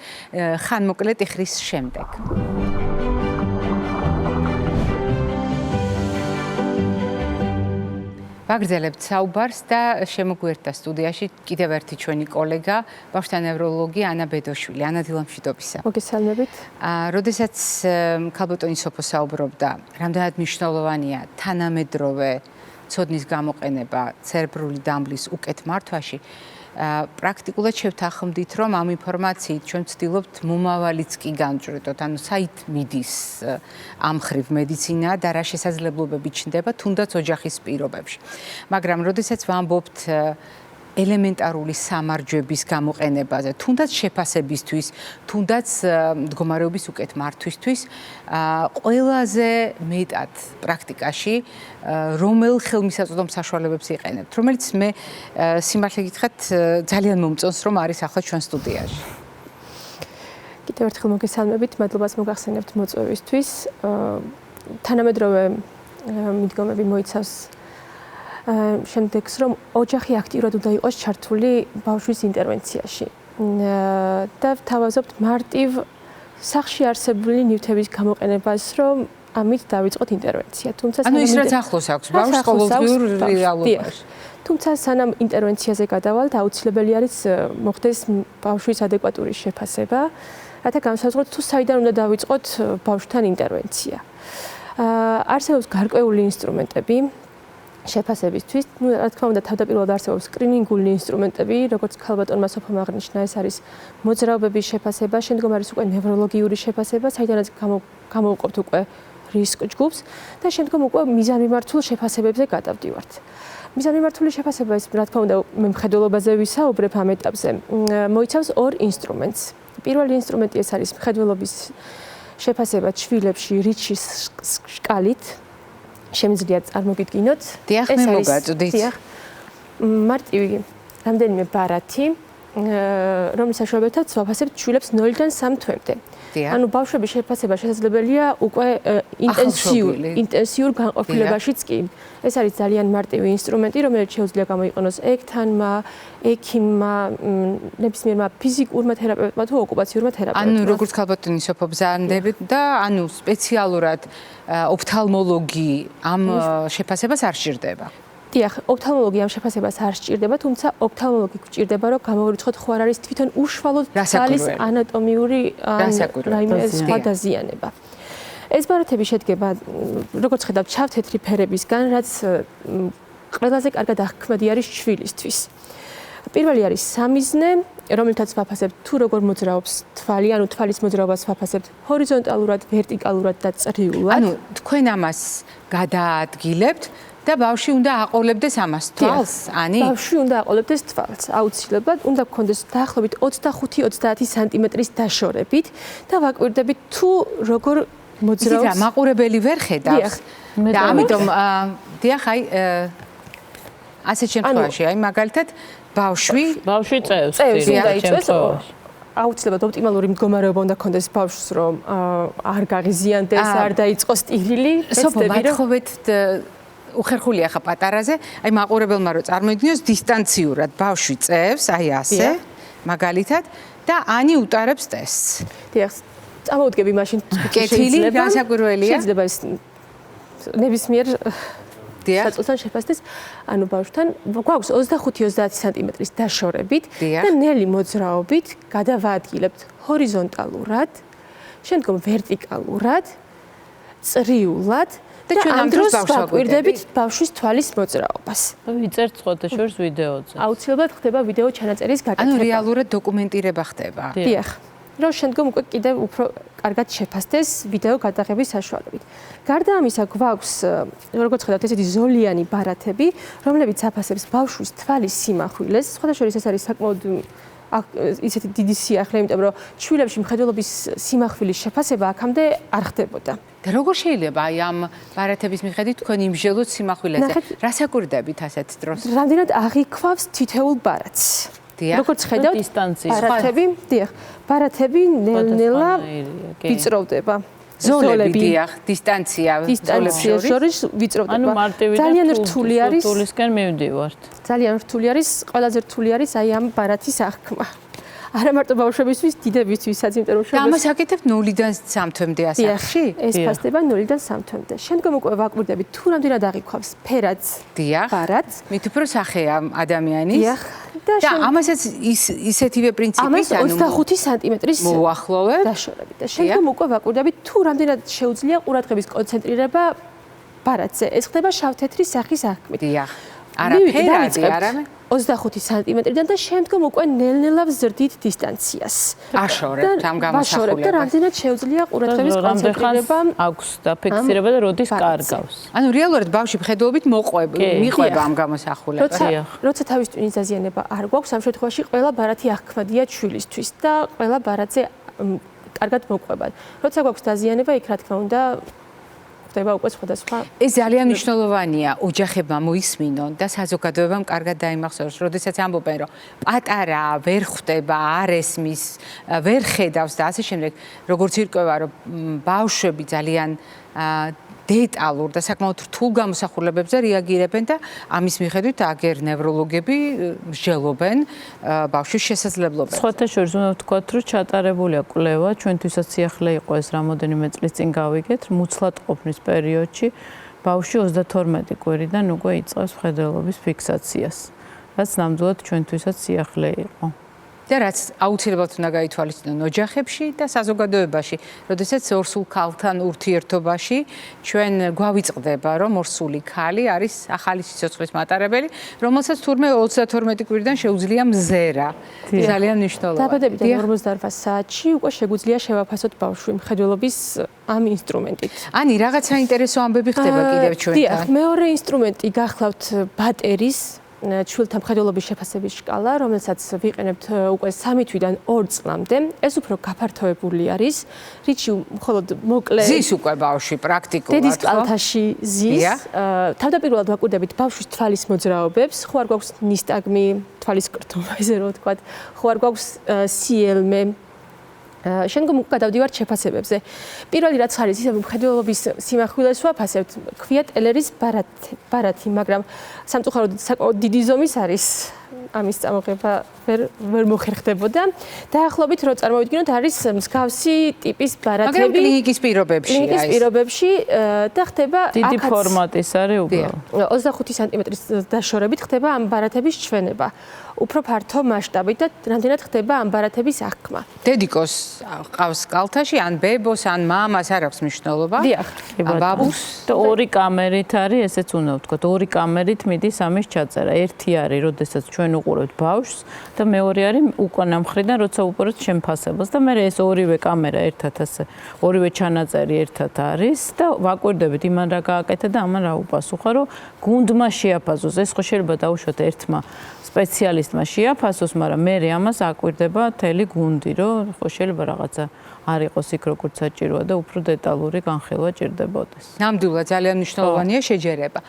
ხანმოკლე ტიხრის შემდეგ. ვაგრძელებთ საუბარს და შემოგვიერთდა სტუდიაში კიდევ ერთი ჩვენი კოლეგა, ბავშვთა ნევროლოგი ანა ბედოშვილი. ანა, დილამშვიდობისა. მოგესალმებით. როდესაც ქალბატონი სოფო საუბრობდა, რამდენად მნიშვნელოვანია თანამედროვე ცოდნის გამოყენება ცერებრული დამბლის უკეთ მართვაში, პრაქტიკულად შევთანხმდით, რომ ამ ინფორმაციით ჩვენ ვცდილობთ მომავალიც კი განჭვრიტოთ, ანუ საით მიდის ამ ხრივ მედიცინა და რა შესაძლებლობები ჩნდება თუნდაც ოჯახის პირობებში. მაგრამ როდესაც ვამბობთ ელემენტარული სამარჯვების გამოყენებაზე, თუნდაც შეფასებისთვის, თუნდაც მდგომარეობის უკეთ მართვისთვის, ყველაზე მეტად პრაქტიკაში რომელ ხელმისაწვდომ საშუალებებს იყენებთ, რომელიც მე სიმართლე გითხრათ ძალიან მომწონს, რომ არის ახლა ჩვენ სტუდიაში. კიდევ ერთხელ მოგესალმებით, მადლობას მოგახსენებთ მოწვევისთვის. თანამედროვე მიდგომები მოიცავს შემდეგს რომ ოჯახი აქტიურად უნდა იყოს ჩართული ბავშვის ინტერვენციაში. და ვთავაზობთ მარტივ სახლში არსებული ნივთების გამოყენებას, რომ ამით დავიწყოთ ინტერვენცია. თუმცა ანუ ის რაც ახლოს აქვს ბავშვს ყოველდღიურ რეალობაში. თუმცა სანამ ინტერვენციაზე გადავალთ, აუცილებელი არის მოხდეს ბავშვის ადეკვატური შეფასება, რათა განსაზღვროთ თუ საიდან უნდა დავიწყოთ ბავშვთან ინტერვენცია. არსებობს გარკვეული ინსტრუმენტები შეფასებისთვის. რა თქმა უნდა, თავდაპირველად არსებობს სკრინინგული ინსტრუმენტები, როგორც ქალბატონმა სოფომ აღნიშნა, ეს არის მოძრაობების შეფასება, შემდგომ არის უკვე ნევროლოგიური შეფასება, საიდანაც გამოვყოფთ უკვე რისკ ჯგუფს და შემდგომ უკვე მიზანმიმართულ შეფასებებზე გადავდივართ. მიზანმიმართული შეფასება ეს, რა თქმა უნდა, მხედველობაზე ვისაუბრებ ამ ეტაპზე, მოიცავს ორ ინსტრუმენტს. პირველი ინსტრუმენტი ეს არის მხედველობის შეფასება ჩვილებში რიჩის სკალით. შემიძლია წარმოგიდგინოთ. დიახ, მე მოგაწვდით. დიახ. მარტივი რამდენიმე ბარათი, რომლის საშუალებითაც ვაფასებთ ჩვილებს 0-დან 3 თვემდე. ანუ ბავშვების შეფასება შესაძლებელია უკვე ინტენსიურ განყოფილებაშიც კი. ეს არის ძალიან მარტივი ინსტრუმენტი, რომელიც შეუძლია გამოიყენოს ექთანმა, ექიმმა, ნებისმიერმა ფიზიკურმა თერაპევტმა თუ ოკუპაციურმა თერაპევტმა. ანუ როგორც ქალბატონი სოფო ბზანდებით და ანუ სპეციალურად ოფთალმოლოგი ამ შეფასებას არ სჭირდება. დიახ, ოფთალმოლოგი ამ შეფასებას არ სჭირდება, თუმცა ოფთალმოლოგი გვჭირდება, რომ გამოვირიცხოთ ხო არ არის თვითონ უშუალოდ თვალის ანატომიური რაიმე სხვა დაზიანება. ეს ბარათები შედგება, როგორც ხედავთ, ჩავთეთრი ფერებისგან, რაც ყველაზე კარგად აღქმადი არის ჩვილისთვის. პირველი არის სამიზნე, რომელთაც ვაფასებთ თუ როგორ მოძრაობს თვალი, ანუ თვალის მოძრაობას ვაფასებთ ჰორიზონტალურად, ვერტიკალურად და წრიულად. ანუ თქვენ ამას გადაადგილებთ და ბავშვი უნდა აყოლებდეს ამას თვალს, ანი? ბავშვი უნდა აყოლებდეს თვალს, აუცილებლად უნდა გქონდეს დაახლოებით 25-30 სანტიმეტრის დაშორებით და ვაკვირდებით თუ როგორ მოძრაობს. იცით რა, მაყურებელი ვერ ხედავს და ამიტომ დიახ, აი ასეთ შემთხვევაში, აი მაგალითად ბავშვი წევს უნდა იწვევს. აუცილებლად ოპტიმალური მდგომარეობა უნდა გქონდეს ბავშვს, რომ არ გაღიზიანდეს, არ დაიწყოს ტირილი. სოფო, მათხოვეთ უხერხულია ხა პატარაზე, აი მაყურებელმა რო წარმოიდგინოს დისტანციურად ბავშვი წევს, აი ასე, მაგალითად და ანი უტარებს ტესტს. დიახ, წამოვდგები მაშინ კეთილი, განსაკვირველია. შეიძლება ეს ნებისმიერ საწოლთან შეფასდეს, ანუ ბავშვთან გვაქვს 25-30 სანტიმეტრის დაშორებით და ნელი მოძრაობით გადავაადგილებთ ჰორიზონტალურად, შემდგომ ვერტიკალურად, წრიულად და ჩვენ ამ დროს ვაკვირდებით ბავშვის თვალის მოძრაობას. ვიწერთ სხვათა შორის ვიდეოზე. აუცილებლად ხდება ვიდეო ჩანაწერის გაკეთება. ანუ რეალურად დოკუმენტირება ხდება. დიახ. რომ შემდგომ უკვე კიდევ უფრო კარგად შეფასდეს ვიდეო გადაღების საშუალებით. გარდა ამისა, გვაქვს, როგორც ხედავთ, ესეთი ზოლიანი ბარათები, რომლებიც აფასებს ბავშვის თვალის სიმახვილეს. სხვათა შორის ეს არის საკმაოდ ისეთი დიდი სიახლე, იმიტომ რომ ჩვილებში მხედველობის სიმახვილის შეფასება აქამდე არ ხდებოდა. და როგორ შეიძლება აი ამ ბარათების მიხედვით თქვენ იმჟელოთ სიმახვილეზე? რას აკვირდებით ასეთ დროს? რამდენად აღიქვავს თითოეულ ბარათს. როგორც ხედავთ, ბარათები, დიახ, ბარათები ნელ-ნელა ვიწროვდება. ზოლები, დიახ, დისტანცია შორის ვიწროვდება. ანუ მარტივი ძალიან რთული არის. სულისკენ მივდივართ. ძალიან რთული არის, ყველაზე რთული არის აი ამ ბარათის აღქმა. არა მარტო ბავშვებისთვის, დიდებისთვისაც, იმიტომ რომ ამას აკეთებთ 0-დან 3 თვემდე ასაკში? ეს ფასდება 0-დან 3 თვემდე. შემდგომ უკვე ვაკვირდებით თუ რამდენად აღიქვავს ფერადს, ბარათს. მით უფრო სახეა ადამიანის. დიახ. და ამასაც ისეთივე პრინციპის, ანუ 25 სანტიმეტრის მოუახლოვებთ დაშორებით. და შემდგომ უკვე ვაკვირდებით თუ რამდენად შეუძლია ყურადღების კონცენტრირება ბარათზე. ეს ხდება შავ-თეთრი სახის აღქმით. დიახ. არა ფერადი, არამედ 25 სანტიმეტრიდან და შემდგომ უკვე ნელ-ნელა ვზრდით დისტანციას. აშორებთ ამ გამოსახულებას. და რამდენად შეუძლია ყურადღების კონცენტრირება აქვს დაფიქსირება და როდის კარგავს. ანუ რეალურად ბავშვი მხედველობით მიყვება ამ გამოსახულებას. როცა თავის ტვინის დაზიანება არ გვაქვს, ამ შემთხვევაში ყველა ბარათი აღქმადია ჩვილისთვის და ყველა ბარათზე კარგად მოყვება. როცა გვაქვს დაზიანება, იქ რა თქმა უნდა უკვე სხვადასხვა. ეს ძალიან მნიშვნელოვანია ოჯახებმა მოისმინონ და საზოგადოებამ კარგად დაიმახსოვროს, როდესაც ამბობენ, რომ პატარა ვერ ხვდება, არ ესმის, ვერ ხედავს და ასე შემდეგ, როგორც ირკვევა, რომ ბავშვები ძალიან დეტალურ და საკმაოდ რთულ გამოსახულებებზე რეაგირებენ და ამის მიხედვით აგერ ნევროლოგები მსჯელობენ ბავშვის შესაძლებლობებს. სხვათა შორის უნდა ვთქვათ, რომ ჩატარებულია კვლევა, ჩვენთვისაც სიახლე იყო ეს რამოდენიმე წლის წინ გავიგეთ, მუცლად ყოფნის პერიოდში ბავშვი 32 კვირიდან უკვე იწყებს მხედველობის ფიქსაციას, რაც ნამდვილად ჩვენთვისაც სიახლე იყო. და რაც აუცილებლად უნდა გაითვალისწინონ ოჯახებში და საზოგადოებაში, როდესაც ორსულ ქალთან ურთიერთობაში ჩვენ გვავიწყდება, რომ ორსული ქალი არის ახალი სიცოცხლის მატარებელი, რომელსაც თურმე 32 კვირიდან შეუძლია მზერა. ძალიან მნიშვნელოვანია. დაბადებიდან 48 საათში უკვე შეგვიძლია შევაფასოთ ბავშვი მხედველობის ამ ინსტრუმენტით. ანი, რაღაც საინტერესო ამბები ხდება კიდევ ჩვენთან. დიახ, მეორე ინსტრუმენტი გახლავთ ბატერის ჩვილთა მხედველობის შეფასების სკალა, რომელსაც ვიყენებთ უკვე 3 თვიდან 2 წლამდე. ეს უფრო გაფართოებული არის, რითი მხოლოდ მოკლე ზის უკვე ბავშვი პრაქტიკულად. დედის კალთაში ზის. თავდაპირველად ვაკვირდებით ბავშვის თვალის მოძრაობებს, ხო არ გვაქვს ნისტაგმი, თვალის კრთულმა, ესე რომ ვთქვათ, ხო არ გვაქვს სიელმე. შემდგომ გადავდივართ შეფასებებზე. პირველი რაც არის, ის მხედველობის სიმახვილეს ვაფასებთ, ქვია ტელერის ბარათი, მაგრამ სამწუხაროდ საკმაოდ დიდი ზომის არის. ამის წამოღება ვერ მოხერხდებოდა. დაახლოებით რო წარმოვიდგინოთ, არის მსგავსი ტიპის ბარათები. მაგრამ კლინიკის პირობებში კლინიკის პირობებში და ხდება დიდი ფორმატის არის უბრალოდ. 25 სანტიმეტრის დაშორებით ხდება ამ ბარათების ჩვენება. უფრო ფართო მასშტაბით და რამდენად ხდება ამ ბარათების აღქმა. დედიკოს ყავს კალთაში, ან ბებოს, ან მამას არ აქვს მნიშვნელობა. დიახ. ბაბუს და 2 კამერით არის, ესეც უნდა ვთქვათ, 2 კამერით მიდის ამის ჩაწერა. ერთი არის, როდესაც ჩვენ უყურებთ ბავშვს და მეორე არის უკანა მხრიდან, როცა უყურებთ შემფასებელს და მე ეს ორივე კამერა ერთად ასე, ორივე ჩანაწერი ერთად არის და ვაკვირდებით იმან რა გააკეთა და ამან რა უპასუხა, რომ გუნდმა შეაფასოს. ეს ხო შეიძლება დაუშვათ ერთმა სპეციალისტმა შეაფასოს, მაგრამ მე ამას აკვირდება მთელი გუნდი, რომ ხო შეიძლება რაღაცა არ იყოს იქ როგორც საჭიროა და უფრო დეტალური განხილვა ჭირდებოდეს. ნამდვილად ძალიან მნიშვნელოვანია შეჯერება.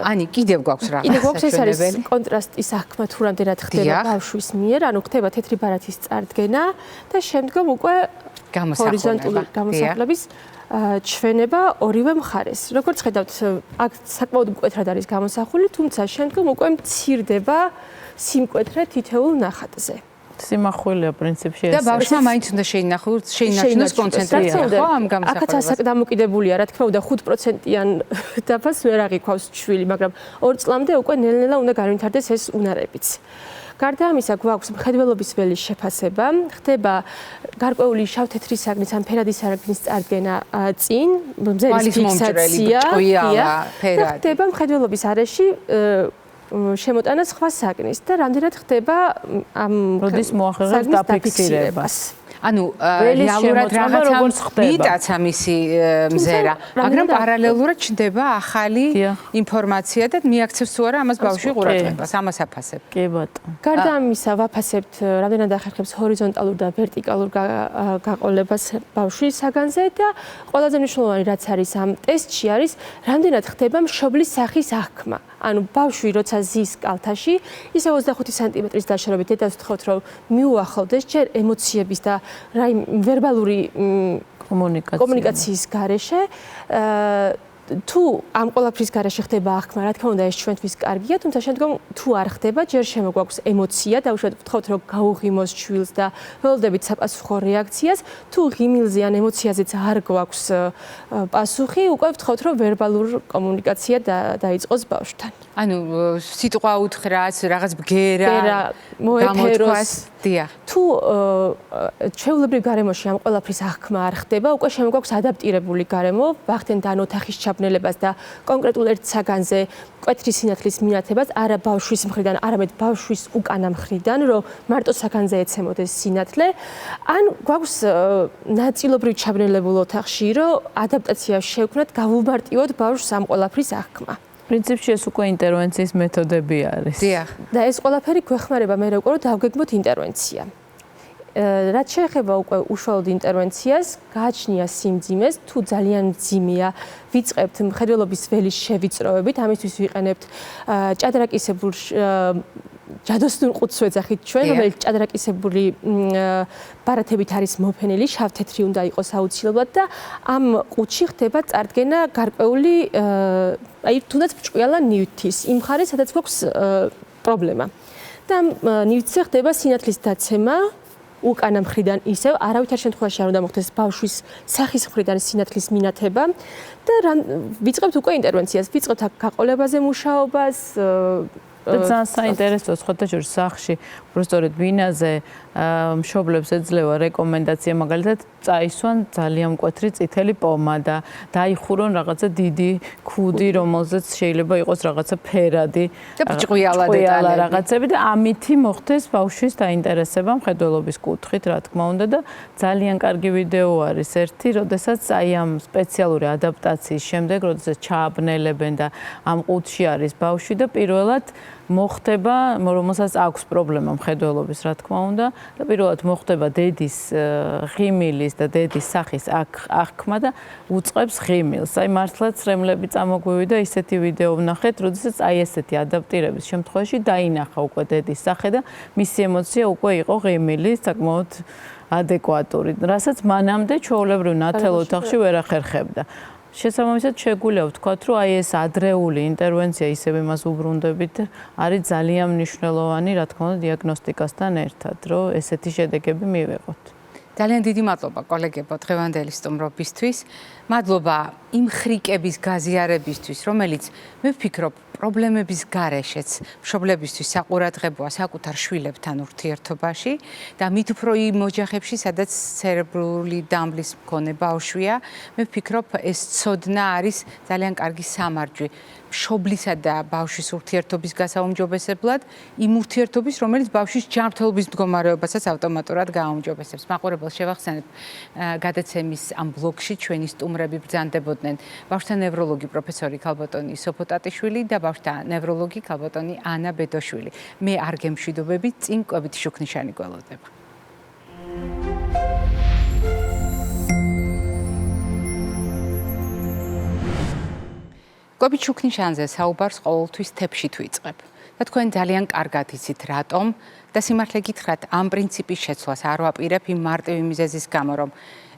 ანი, კიდევ გვაქვს რაღაც. კიდევ გვაქვს ეს არის კონტრასტის აღქმა თუ რამდენად ხდება ბავშვის მიერ, ანუ ხდება თეთრი ბარათის წარდგენა და შემდგომ უკვე ჰორიზონტალური გამოსახულების ჩვენება ორივე მხარეს. როგორც ხედავთ, აქ საკმაოდ მკვეთრად არის გამოსახული, თუმცა შემდგომ უკვე მცირდება სიმკვეთრე თითოეულ ნახატზე. სიმახვილეა პრინციპში ეს. და ბავშვმა მაინც უნდა შეინარჩუნოს კონცენტრაცია, ხო, ამ გამოსახულებაზე. აქაც ასაკ დამოკიდებულია, რა თქმა უნდა, 5%-იან დაფას ვერ აღიქვავს ჩვილი, მაგრამ 2 წლამდე უკვე ნელ-ნელა უნდა განვითარდეს ეს უნარებიც. გარდა ამისა, გვაქვს მხედველობის ველის შეფასება, ხდება გარკვეული შავ-თეთრი საგნის ან ფერადი საგნის წარდგენა წინ, მზერის ფიქსაცია, ხდება მხედველობის არეში შემოტანა სხვა საგნის და რამდენად ხდება ამ როდის მოახერხებს დაფიქსირებას. ანუ რეალურად რაღაცა მიტაცა მისი მზერა, მაგრამ პარალელურად ჩნდება ახალი ინფორმაცია და მიაქცევს თუ არა ამას ბავშვი ყურადღებას, ამას აფასებ. კი ბატონო. გარდა ამისა, ვაფასებთ რამდენად ახერხებს ჰორიზონტალურ და ვერტიკალურ გაყოლებას ბავშვის საგანზე და ყველაზე მნიშვნელოვანი რაც არის ამ ტესტში არის, რამდენად ხდება მშობლის სახის აღქმა. ანუ ბავშვი როცა ზის კალთაში, ისე 25 სანტიმეტრის დაშორებით დედას ვთხოვთ, რომ მიუახლოვდეს ჯერ ემოციების და ვერბალური კომუნიკაციის გარეშე, თუ ამ ყოლაფრის გარეშე ხდება აღქმა, რა თქმა უნდა, ეს ჩვენთვის კარგია, თუმცა შემდგომ თუ არ ხდება, ჯერ შემოგვაქვს ემოცია, დაუშვათ ვთხოვთ, რომ გაუღიმოს შვილს და ველოდებით საპასუხო რეაქციას, თუ ღიმილზე ან ემოციაზეც არ გვაქვს პასუხი, უკვე ვთხოვთ, რომ ვერბალური კომუნიკაცია დაიწყოს ბავშვთან. ანუ სიტყვა უთხრას, რაღაც ბგერა მოეფეროს. დიახ. თუ ჩვეულებრივ გარემოში ამ ყოლაფრის აღქმა არ ხდება, უკვე შემოგვაქვს ადაპტირებული გარემო, ვახდენთ ან ოთახის ჩაბნელებას და კონკრეტულ ერთ საგანზე მკვეთრი სინათლის მინათებას არა ბავშვის მხრიდან, არამედ ბავშვის უკანა მხრიდან, რომ მარტო საგანზე ეცემოდეს სინათლე, ან გვაქვს ნაწილობრივ ჩაბნელებულ ოთახში, რომ ადაპტაცია შევქმნათ, გავუმარტივოთ ბავშვს ამ ყოლაფრის აღქმა. პრინციპში ეს უკვე ინტერვენციის მეთოდები არის. დიახ. და ეს ყველაფერი გვეხმარება მე უკვე რომ დავგეგმოთ ინტერვენცია. რაც შეეხება უკვე უშუალოდ ინტერვენციას, გააჩნია სიმძიმეს, თუ ძალიან მძიმეა, ვიწყებთ მხედველობის ველის შევიწროებით, ამისთვის ვიყენებთ ჭადრაკისებურ ჯადოსნურ ყუთს ვეძახით ჩვენ, რომელიც ჭადრაკისებური ბარათებით არის მოფენილი, შავ-თეთრი უნდა იყოს აუცილებლად და ამ ყუთში ხდება წარდგენა გარკვეული აი თუნდაც ბრჭყვიალა ნივთის იმ მხარეს, სადაც გვაქვს პრობლემა. და ნივთზე ხდება სინათლის დაცემა უკანა მხრიდან ისევ, არავითარ შემთხვევაში არ უნდა მოხდეს ბავშვის სახის მხრიდან სინათლის მინათება და ვიწყებთ უკვე ინტერვენციას, ვიწყებთ აქ გაყოლებაზე მუშაობას. და ძალიან საინტერესოა სხვათა შორის სახში, უბრალოდ ბინაზე მშობლებს ეძლევა რეკომენდაცია, მაგალითად, წაისვან ძალიან მკვეთრი წითელი პომადა, დაიხურონ რაღაცა დიდი ქუდი, რომელზეც შეიძლება იყოს რაღაცა ფერადი და ბრჭყვიალა რაღაცები და ამითი მოხდეს ბავშვის დაინტერესება მხედველობის კუთხით, რა თქმა უნდა და ძალიან კარგი ვიდეო არის ერთი, როდესაც აი ამ სპეციალური ადაპტაციის შემდეგ, როდესაც ჩააბნელებენ და ამ ყუთში არის ბავშვი და პირველად მოხდება, რომელსაც აქვს პრობლემა მხედველობის, რა თქმა უნდა, და პირველად მოხდება დედის ღიმილის და დედის სახის აღქმა და უწყებს ღიმილს. აი მართლაც რემლები წამოგვივიდა ისეთი ვიდეო ვნახეთ, როდესაც აი ესეთი ადაპტირების შემთხვევაში დაინახა უკვე დედის სახე და მისი ემოცია უკვე იყო ღიმილი, საკმაოდ ადეკვატური, რასაც მანამდე ჩვეულებრივ ნათელ ოთახში ვერ ახერხებდა. შესაბამისად შეგვიძლია ვთქვათ, რომ აი ეს ადრეული ინტერვენცია ისევ იმას უბრუნდებით, არის ძალიან მნიშვნელოვანი, რა თქმა უნდა, დიაგნოსტიკასთან ერთად, რომ ესეთი შედეგები მივიღოთ. ძალიან დიდი მადლობა კოლეგებო დღევანდელი სტუმრობისთვის. მადლობა იმ ხრიკების გაზიარებისთვის, რომელიც მე ვფიქრობ, პრობლემების გარეშეც მშობლებისთვის საყურადღებოა საკუთარ შვილებთან ურთიერთობაში და მით უფრო იმ ოჯახებში, სადაც ცერებრული დამბლის მქონე ბავშვია, მე ვფიქრობ, ეს ცოდნა არის ძალიან კარგი სამარჯვი მშობლისა და ბავშვის ურთიერთობის გასაუმჯობესებლად, იმ ურთიერთობის, რომელიც ბავშვის ჯანმრთელობის მდგომარეობასაც ავტომატურად გააუმჯობესებს. მაყურებელს შევახსენებ, გადაცემის ამ ბლოგში ჩვენი სტუმრები ბრძანდებოდნენ ბავშვთა ნევროლოგი პროფესორი ქალბატონი სოფო ტატიშვილი და ბავშვთა ნევროლოგი ქალბატონი ანა ბედოშვილი. მე არ გემშვიდობებით, წინ კვებით შუქნიშანი გველოდება. კვებით შუქნიშანზე საუბარს ყოველთვის თეფშით ვიწყებ. და თქვენ ძალიან კარგად იცით რატომ და სიმართლე გითხრათ, ამ პრინციპის შეცვლას არ ვაპირებ იმ მარტივი მიზეზის გამო, რომ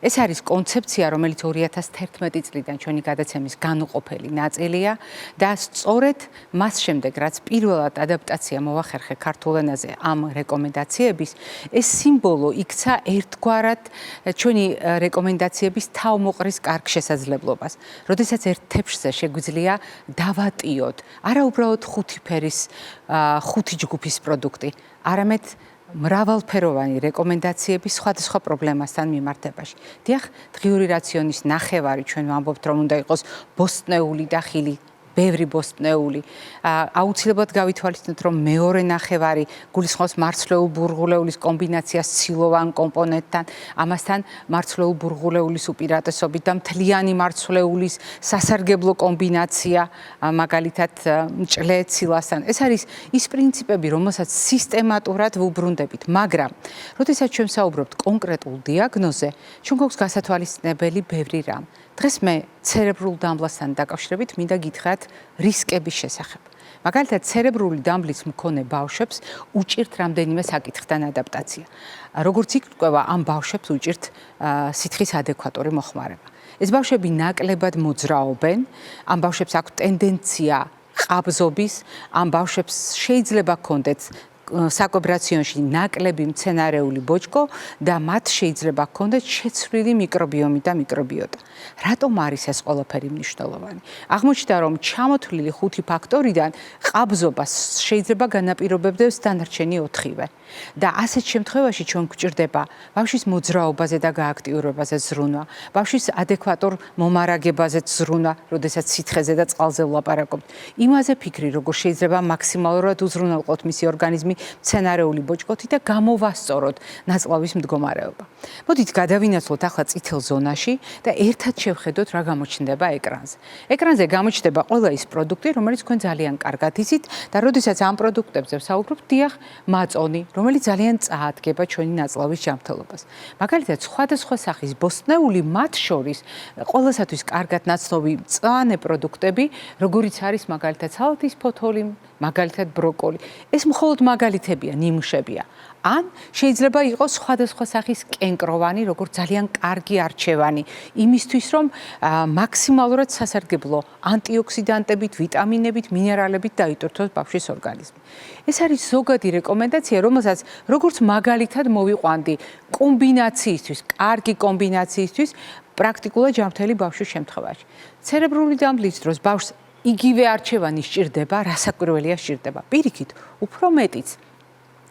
ეს არის კონცეფცია, რომელიც 2011 წლიდან ჩვენი გადაცემის განუყოფელი ნაწილია და სწორედ მას შემდეგ, რაც პირველად ადაპტაცია მოახერხე ქართულ ენაზე ამ რეკომენდაციების, ეს სიმბოლო იქცა ერთგვარად ჩვენი რეკომენდაციების თავმოყრის კარგ შესაძლებლობას. როდესაც ერთ თეფშზე შეგვიძლია დავატიოთ, არა უბრალოდ ხუთი ფერის ხუთი ჯგუფის პროდუქტი, არამედ მრავალფეროვანი რეკომენდაციები სხვადასხვა პრობლემასთან მიმართებაში. დიახ, დღიური რაციონის ნახევარი ჩვენ ვამბობთ, რომ უნდა იყოს ბოსტნეული და ხილი, ბევრი ბოსტნეული. აუცილებლად გავითვალისწინოთ, რომ მეორე ნახევარი გულისხმობს მარცვლეულ ბურღულეულის კომბინაციას ცილოვან კომპონენტთან, ამასთან მარცვლეულ ბურღულეულის უპირატესობით და მთლიანი მარცვლეულის სასარგებლო კომბინაცია, მაგალითად მჭლე ცილასთან. ეს არის ის პრინციპები, რომელსაც სისტემატურად ვუბრუნდებით, მაგრამ როდესაც ჩვენ საუბრობთ კონკრეტულ დიაგნოზზე, ჩვენ გვაქვს გასათვალისწინებელი ბევრი რამ. დღეს მე ცერებრულ დამბლასთან დაკავშირებით მინდა გითხრათ რისკების შესახებ. მაგალითად, ცერებრული დამბლის მქონე ბავშვებს უჭირთ რამდენიმე საკითხთან ადაპტაცია. როგორც იგრძნობა, ამ ბავშვებს უჭირთ სითხის ადეკვატური მოხმარება. ეს ბავშვები ნაკლებად მოძრაობენ, ამ ბავშვებს აქვს ტენდენცია ყაბზობის, ამ ბავშვებს შეიძლება ჰქონდეთ საკვებ-რაციონში ნაკლები მცენარეული ბოჭკო და მათ შეიძლება ჰქონდეთ შეცვლილი მიკრობიომი და მიკრობიოტა. რატომ არის ეს ყველაფერი მნიშვნელოვანი? აღმოჩნდა, რომ ჩამოთვლილი 5 ფაქტორიდან ყაბზობას შეიძლება განაპირობებდეს დანარჩენი 4-ვე. და ასეთ შემთხვევაში ჩვენ გვჭირდება ბავშვის მოძრაობაზე და გააქტიურებაზე ზრუნვა, ბავშვის ადეკვატურ მომარაგებაზე ზრუნვა, როდესაც სითხეზე და წყალზე ვლაპარაკობთ. იმაზე ფიქრი, როგორ შეიძლება მაქსიმალურად უზრუნველყოთ მისი ორგანიზმი მცენარეული ბოჭკოთი და გამოვასწოროთ ნაწლავის მდგომარეობა. მოდით გადავინაცვლოთ ახლა წითელ ზონაში და ერთად შევხედოთ, რა გამოჩნდება ეკრანზე. ეკრანზე გამოჩნდება ყველა ის პროდუქტი, რომელიც თქვენ ძალიან კარგად იცით და როდესაც ამ პროდუქტებზე ვსაუბრობთ, დიახ, მაწონი, რომელიც ძალიან წაადგება ჩვენი ნაწლავის ჯანმრთელობას. მაგალითად, სხვადასხვა სახის ბოსტნეული, მათ შორის ყველასათვის კარგად ნაცნობი მწვანე პროდუქტები, როგორიც არის მაგალითად სალათის ფოთოლი, მაგალითად ბროკოლი. ეს მხოლოდ მაგალითებია, ნიმუშებია. ან შეიძლება იყოს სხვადასხვა სახის კენკროვანი, როგორც ძალიან კარგი არჩევანი, იმისთვის რომ მაქსიმალურად სასარგებლო ანტიოქსიდანტებით, ვიტამინებით, მინერალებით დაიტვირთოს ბავშვის ორგანიზმი. ეს არის ზოგადი რეკომენდაცია, რომელსაც როგორც მაგალითად მოვიყვანდი კომბინაციისთვის, კარგი კომბინაციისთვის პრაქტიკულად ჯანმრთელი ბავშვის შემთხვევაში. ცერებრული დამბლის დროს ბავშვს იგივე არჩევანი სჭირდება, რასაკვირველია სჭირდება. პირიქით, უფრო მეტიც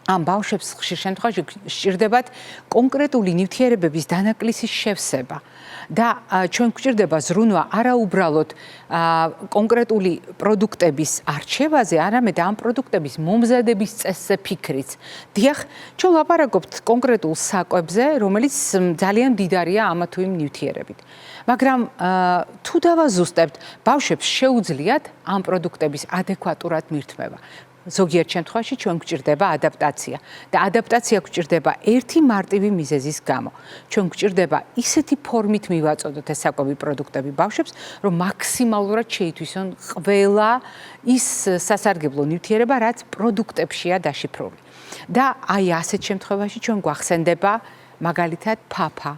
ამ ბავშვებს ხშირ შემთხვევაში სჭირდებათ კონკრეტული ნივთიერებების დანაკლისის შევსება და ჩვენ გვჭირდება ზრუნვა არა უბრალოდ კონკრეტული პროდუქტების არჩევაზე, არამედ ამ პროდუქტების მომზადების წესზე ფიქრიც. დიახ, ჩვენ ლაპარაკობთ კონკრეტულ საკვებზე, რომელიც ძალიან მდიდარია ამა თუ იმ ნივთიერებით. მაგრამ თუ დავაზუსტებთ, ბავშვებს შეუძლიათ ამ პროდუქტების ადეკვატურად მირთმევა. ზოგიერთ შემთხვევაში ჩვენ გვჭირდება ადაპტაცია და ადაპტაცია გვჭირდება ერთი მარტივი მიზეზის გამო. ჩვენ გვჭირდება ისეთი ფორმით მივაწოდოთ ეს საკვები პროდუქტები ბავშვებს, რომ მაქსიმალურად შეითვისონ ყველა ის სასარგებლო ნივთიერება, რაც პროდუქტებშია დაშიფრული. და აი ასეთ შემთხვევაში ჩვენ გვახსენდება მაგალითად ფაფა,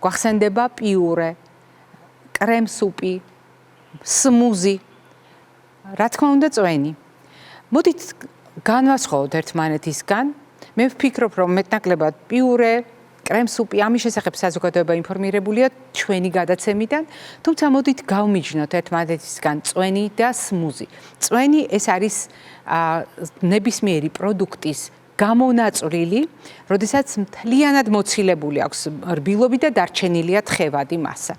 გვახსენდება პიურე, კრემსუპი, სმუზი, რა თქმა უნდა წვენი. მოდით განვასხვაოთ ერთმანეთისგან. მე ვფიქრობ, რომ მეტნაკლებად პიურე, კრემსუპი ამის შესახებ საზოგადოება ინფორმირებულია ჩვენი გადაცემიდან, თუმცა მოდით გავმიჯნოთ ერთმანეთისგან წვენი და სმუზი. წვენი ეს არის ნებისმიერი პროდუქტის გამონაწვლილი, როდესაც მთლიანად მოცილებული აქვს რბილობი და დარჩენილია თხევადი მასა.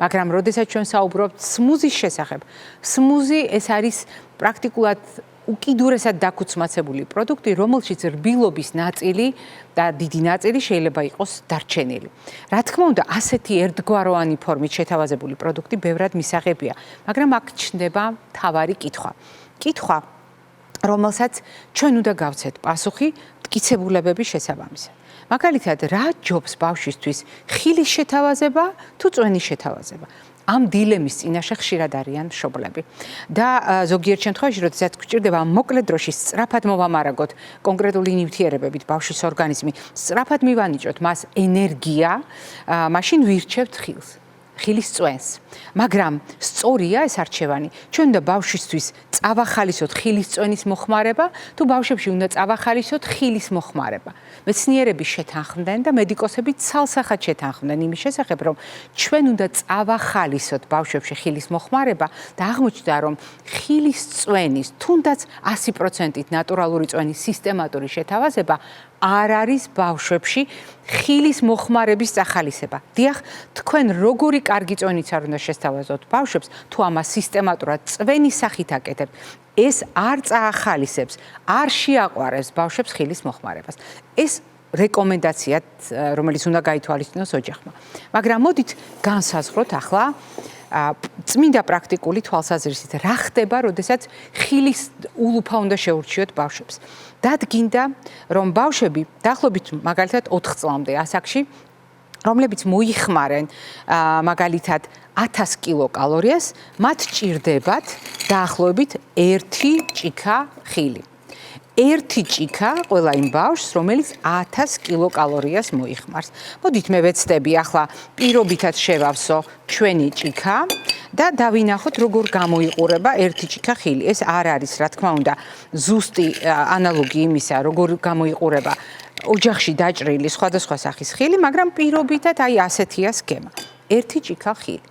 მაგრამ როდესაც ჩვენ საუბრობთ სმუზის შესახებ, სმუზი ეს არის პრაქტიკულად უკიდურესად დაქუცმაცებული პროდუქტი, რომელშიც რბილობის ნაწილი და დიდი ნაწილი შეიძლება იყოს დარჩენილი. რა თქმა უნდა, ასეთი ერთგვაროვანი ფორმით შეთავაზებული პროდუქტი ბევრად მისაღებია, მაგრამ აქ ჩნდება მთავარი კითხვა. კითხვა, რომელსაც ჩვენ უნდა გავცეთ პასუხი მტკიცებულებების შესაბამისად. მაგალითად, რა ჯობს ბავშვისთვის ხილის შეთავაზება თუ წვენის შეთავაზება? ამ დილემის წინაშე ხშირად არიან მშობლები. და ზოგიერთ შემთხვევაში, როდესაც გვჭირდება მოკლე დროში სწრაფად მოვამარაგოთ კონკრეტული ნივთიერებებით ბავშვის ორგანიზმი, სწრაფად მივანიჭოთ მას ენერგია, მაშინ ვირჩევთ ხილს. ხილის წვენს. მაგრამ სწორია ეს არჩევანი. ჩვენ უნდა ბავშვისთვის წავახალისოთ ხილის წვენის მოხმარება, თუ ბავშვებში უნდა წავახალისოთ ხილის მოხმარება. მეცნიერები შეთანხმდნენ და მედიკოსები ცალსახად შეთანხმდნენ იმის შესახებ, რომ ჩვენ უნდა წავახალისოთ ბავშვებში ხილის მოხმარება და აღმოჩნდა, რომ ხილის წვენის თუნდაც 100%-ით ნატურალური წვენის სისტემატური შეთავაზება არ არის ბავშვებში ხილის მოხმარების წახალისება. დიახ, თქვენ როგორი კარგი წვენიც არ უნდა შესთავაზოთ ბავშვებს, თუ ამას სისტემატურად წვენის სახით აკეთებთ, ეს არ წაახალისებს, არ შეაყვარებს ბავშვებს ხილის მოხმარებას. ეს რეკომენდაცია, რომელიც უნდა გაითვალისწინოს ოჯახმა. მაგრამ მოდით განსაზღვროთ ახლა წმინდა პრაქტიკული თვალსაზრისით, რა ხდება, როდესაც ხილის ულუფა უნდა შეურჩიოთ ბავშვებს. დადგინდა, რომ ბავშვები დაახლოებით მაგალითად 4 წლამდე ასაკში, რომლებიც მოიხმარენ მაგალითად 1000 კილოკალორიას, მათ ჭირდებათ დაახლოებით 1 ჭიქა ხილი. 1 ჭიქა ყველა იმ ბავშვს, რომელიც 1000 კილოკალორიას მოიხმარს. მოდით მე ვეცდები ახლა პირობითად შევავსო ჩვენი ჭიქა და დავინახოთ როგორ გამოიყურება 1 ჭიქა ხილი. ეს არ არის, რა თქმა უნდა, ზუსტი ანალოგი იმისა, როგორ გამოიყურება ოჯახში დაჭრილი სხვადასხვა სახის ხილი, მაგრამ პირობითად აი ასეთია სქემა. 1 ჭიქა ხილი.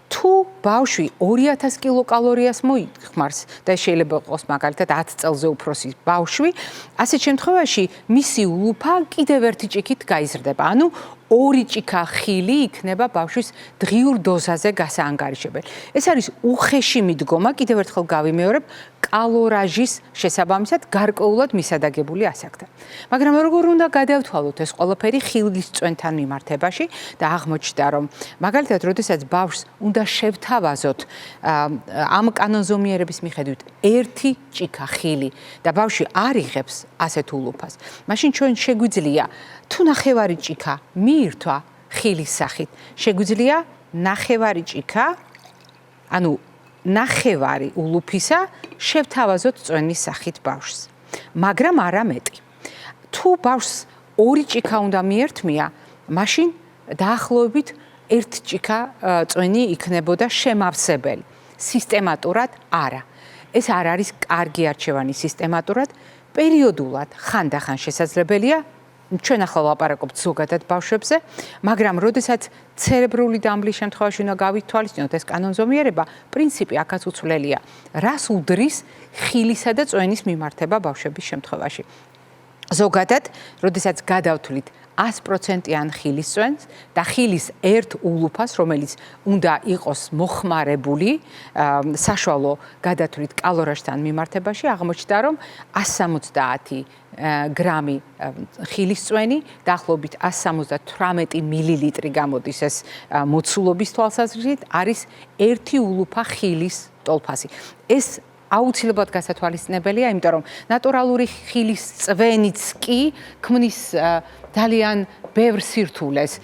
თუ ბავშვი 2000 კილოკალორიას მოიხმარს და შეიძლება იყოს მაგალითად 10 წელზე უფროსი ბავშვი, ასეთ შემთხვევაში მისი ულუფა კიდევ 1 ჭიქით გაიზრდება. ანუ 2 ჭიქა ხილი იქნება ბავშვის დღიურ დოზაზე გასაანგარიშებელი. ეს არის უხეში მიდგომა, კიდევ ერთხელ გავიმეორებ, კალორაჟის შესაბამისად გარკვეულად მისადაგებული ასაკთან. მაგრამ როგორ უნდა გადავთვალოთ ეს ყველაფერი ხილის წვენთან მიმართებაში და აღმოჩნდა, რომ მაგალითად, როდესაც ბავშვს უნდა შევთავაზოთ ამ კანონზომიერების მიხედვით 1 ჭიქა ხილი და ბავშვი არ იღებს ასეთ ულუფას, მაშინ ჩვენ შეგვიძლია თუ ნახევარი ჭიქა მიირთვა ხილის სახით, შეგვიძლია ნახევარი ჭიქა, ანუ ნახევარი ულუფისა შევთავაზოთ წვენის სახით ბავშვს. მაგრამ არა მეტი. თუ ბავშვს 2 ჭიქა უნდა მიერთმია, მაშინ დაახლოებით 1 ჭიქა წვენი იქნებოდა შემავსებელი. სისტემატურად არა. ეს არ არის კარგი არჩევანი სისტემატურად, პერიოდულად ხანდახან შესაძლებელია. ჩვენ ახლა ვლაპარაკობთ ზოგადად ბავშვებზე, მაგრამ როდესაც ცერებრული დამბლის შემთხვევაში უნდა გავითვალისწინოთ ეს კანონზომიერება, პრინციპი აქაც უცვლელია. რას უდრის ხილისა და წვენის მიმართება ბავშვების შემთხვევაში? ზოგადად, როდესაც გადავთვლით 100%-იან ხილის წვენს და ხილის ერთ ულუფას, რომელიც უნდა იყოს მოხმარებული საშუალო გადათვლით კალორიასთან მიმართებაში, აღმოჩნდა, რომ 170 გრამი ხილის წვენი, დაახლოებით 178 მილილიტრი გამოდის ეს მოცულობის თვალსაზრისით, არის ერთი ულუფა ხილის ტოლფასი. ეს აუცილებლად გასათვალისწინებელია, იმიტომ რომ ნატურალური ხილის წვენიც კი ქმნის ძალიან ბევრ სირთულეს,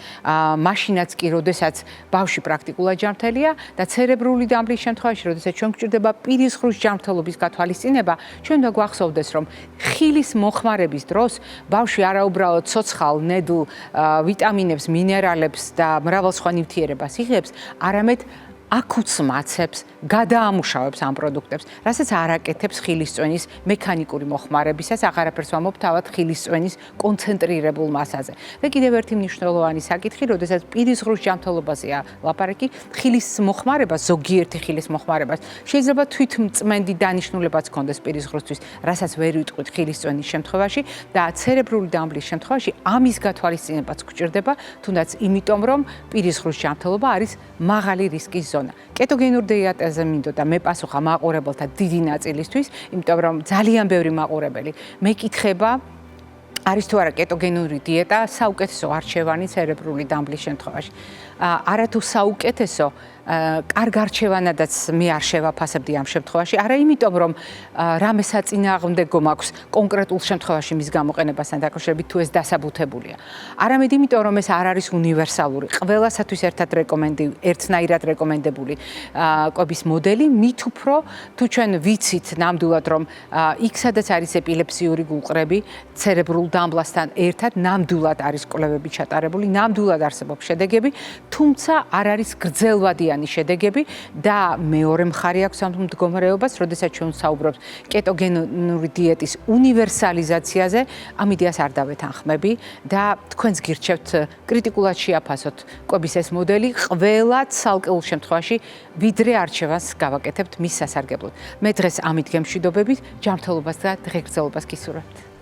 მაშინაც კი, როდესაც ბავშვი პრაქტიკულად ჯანმრთელია და ცერებრული დამბლის შემთხვევაში, როდესაც ჩვენ გვჭირდება პირისხრის ჯანმრთელობის გათვალისწინება, ჩვენ უნდა გვახსოვდეს, რომ ხილის მოხმარების დროს ბავშვი არაუბრალოდ ცოცხალ, ნედლ ვიტამინებს, მინერალებს და მრავალ სხვა ნივთიერებას იღებს, არამედ აქუც მაცებს, გადაამუშავებს ამ პროდუქტებს, რასაც არ აკეთებს ხილის წვენის მექანიკური მოხმარებისას, აღარაფერს ვამბობ თავად ხილის წვენის კონცენტრირებულ მასაზე. და კიდევ ერთი მნიშვნელოვანი საკითხი, როდესაც პირისხრის ჯანმრთელობაზეა ლაპარაკი, ხილის მოხმარებას, ზოგიერთი ხილის მოხმარებას შეიძლება თვითმწმენდი დანიშნულებაც ჰქონდეს პირისხრისთვის, რასაც ვერ ვიტყვით ხილის წვენის შემთხვევაში და ცერებრული დამბლის შემთხვევაში ამის გათვალისწინებაც გვჭირდება, თუნდაც იმიტომ, რომ პირისხრის ჯანმრთელობა არის მაღალი რისკის ზონა. კეტოგენურ დიეტაზე მინდოდა მე პასუხა მაყურებელთა დიდი ნაწილისთვის, იმიტომ რომ ძალიან ბევრი მაყურებელი მეკითხება არის თუ არა კეტოგენური დიეტა საუკეთესო არჩევანი ცერებრული დამბლის შემთხვევაში. არათუ საუკეთესო, კარგ არჩევანადაც მე არ შევაფასებდი ამ შემთხვევაში, არა იმიტომ რომ რამე საწინააღმდეგო მაქვს კონკრეტულ შემთხვევაში მის გამოყენებასთან დაკავშირებით თუ ეს დასაბუთებულია. არამედ იმიტომ რომ ეს არ არის უნივერსალური, ყველასათვის ერთნაირად რეკომენდებული კვების მოდელი, მით უფრო თუ ჩვენ ვიცით ნამდვილად რომ იქ სადაც არის ეპილეფსიური გულყრები ცერებრულ დამბლასთან ერთად ნამდვილად არის კვლევები ჩატარებული, ნამდვილად არსებობს შედეგები, თუმცა არ არის გრძელვადიანი შედეგები და მეორე მხარე აქვს ამ მდგომარეობას, როდესაც ჩვენ ვსაუბრობთ კეტოგენური დიეტის უნივერსალიზაციაზე, ამ იდეას არ დავეთანხმები და თქვენს გირჩევთ კრიტიკულად შეაფასოთ კვების ეს მოდელი ყველა ცალკეულ შემთხვევაში, ვიდრე არჩევანს გავაკეთებთ მის სასარგებლოდ. მე დღეს ამით გემშვიდობებით, ჯანმრთელობას და დღეგრძელობას გისურვებთ.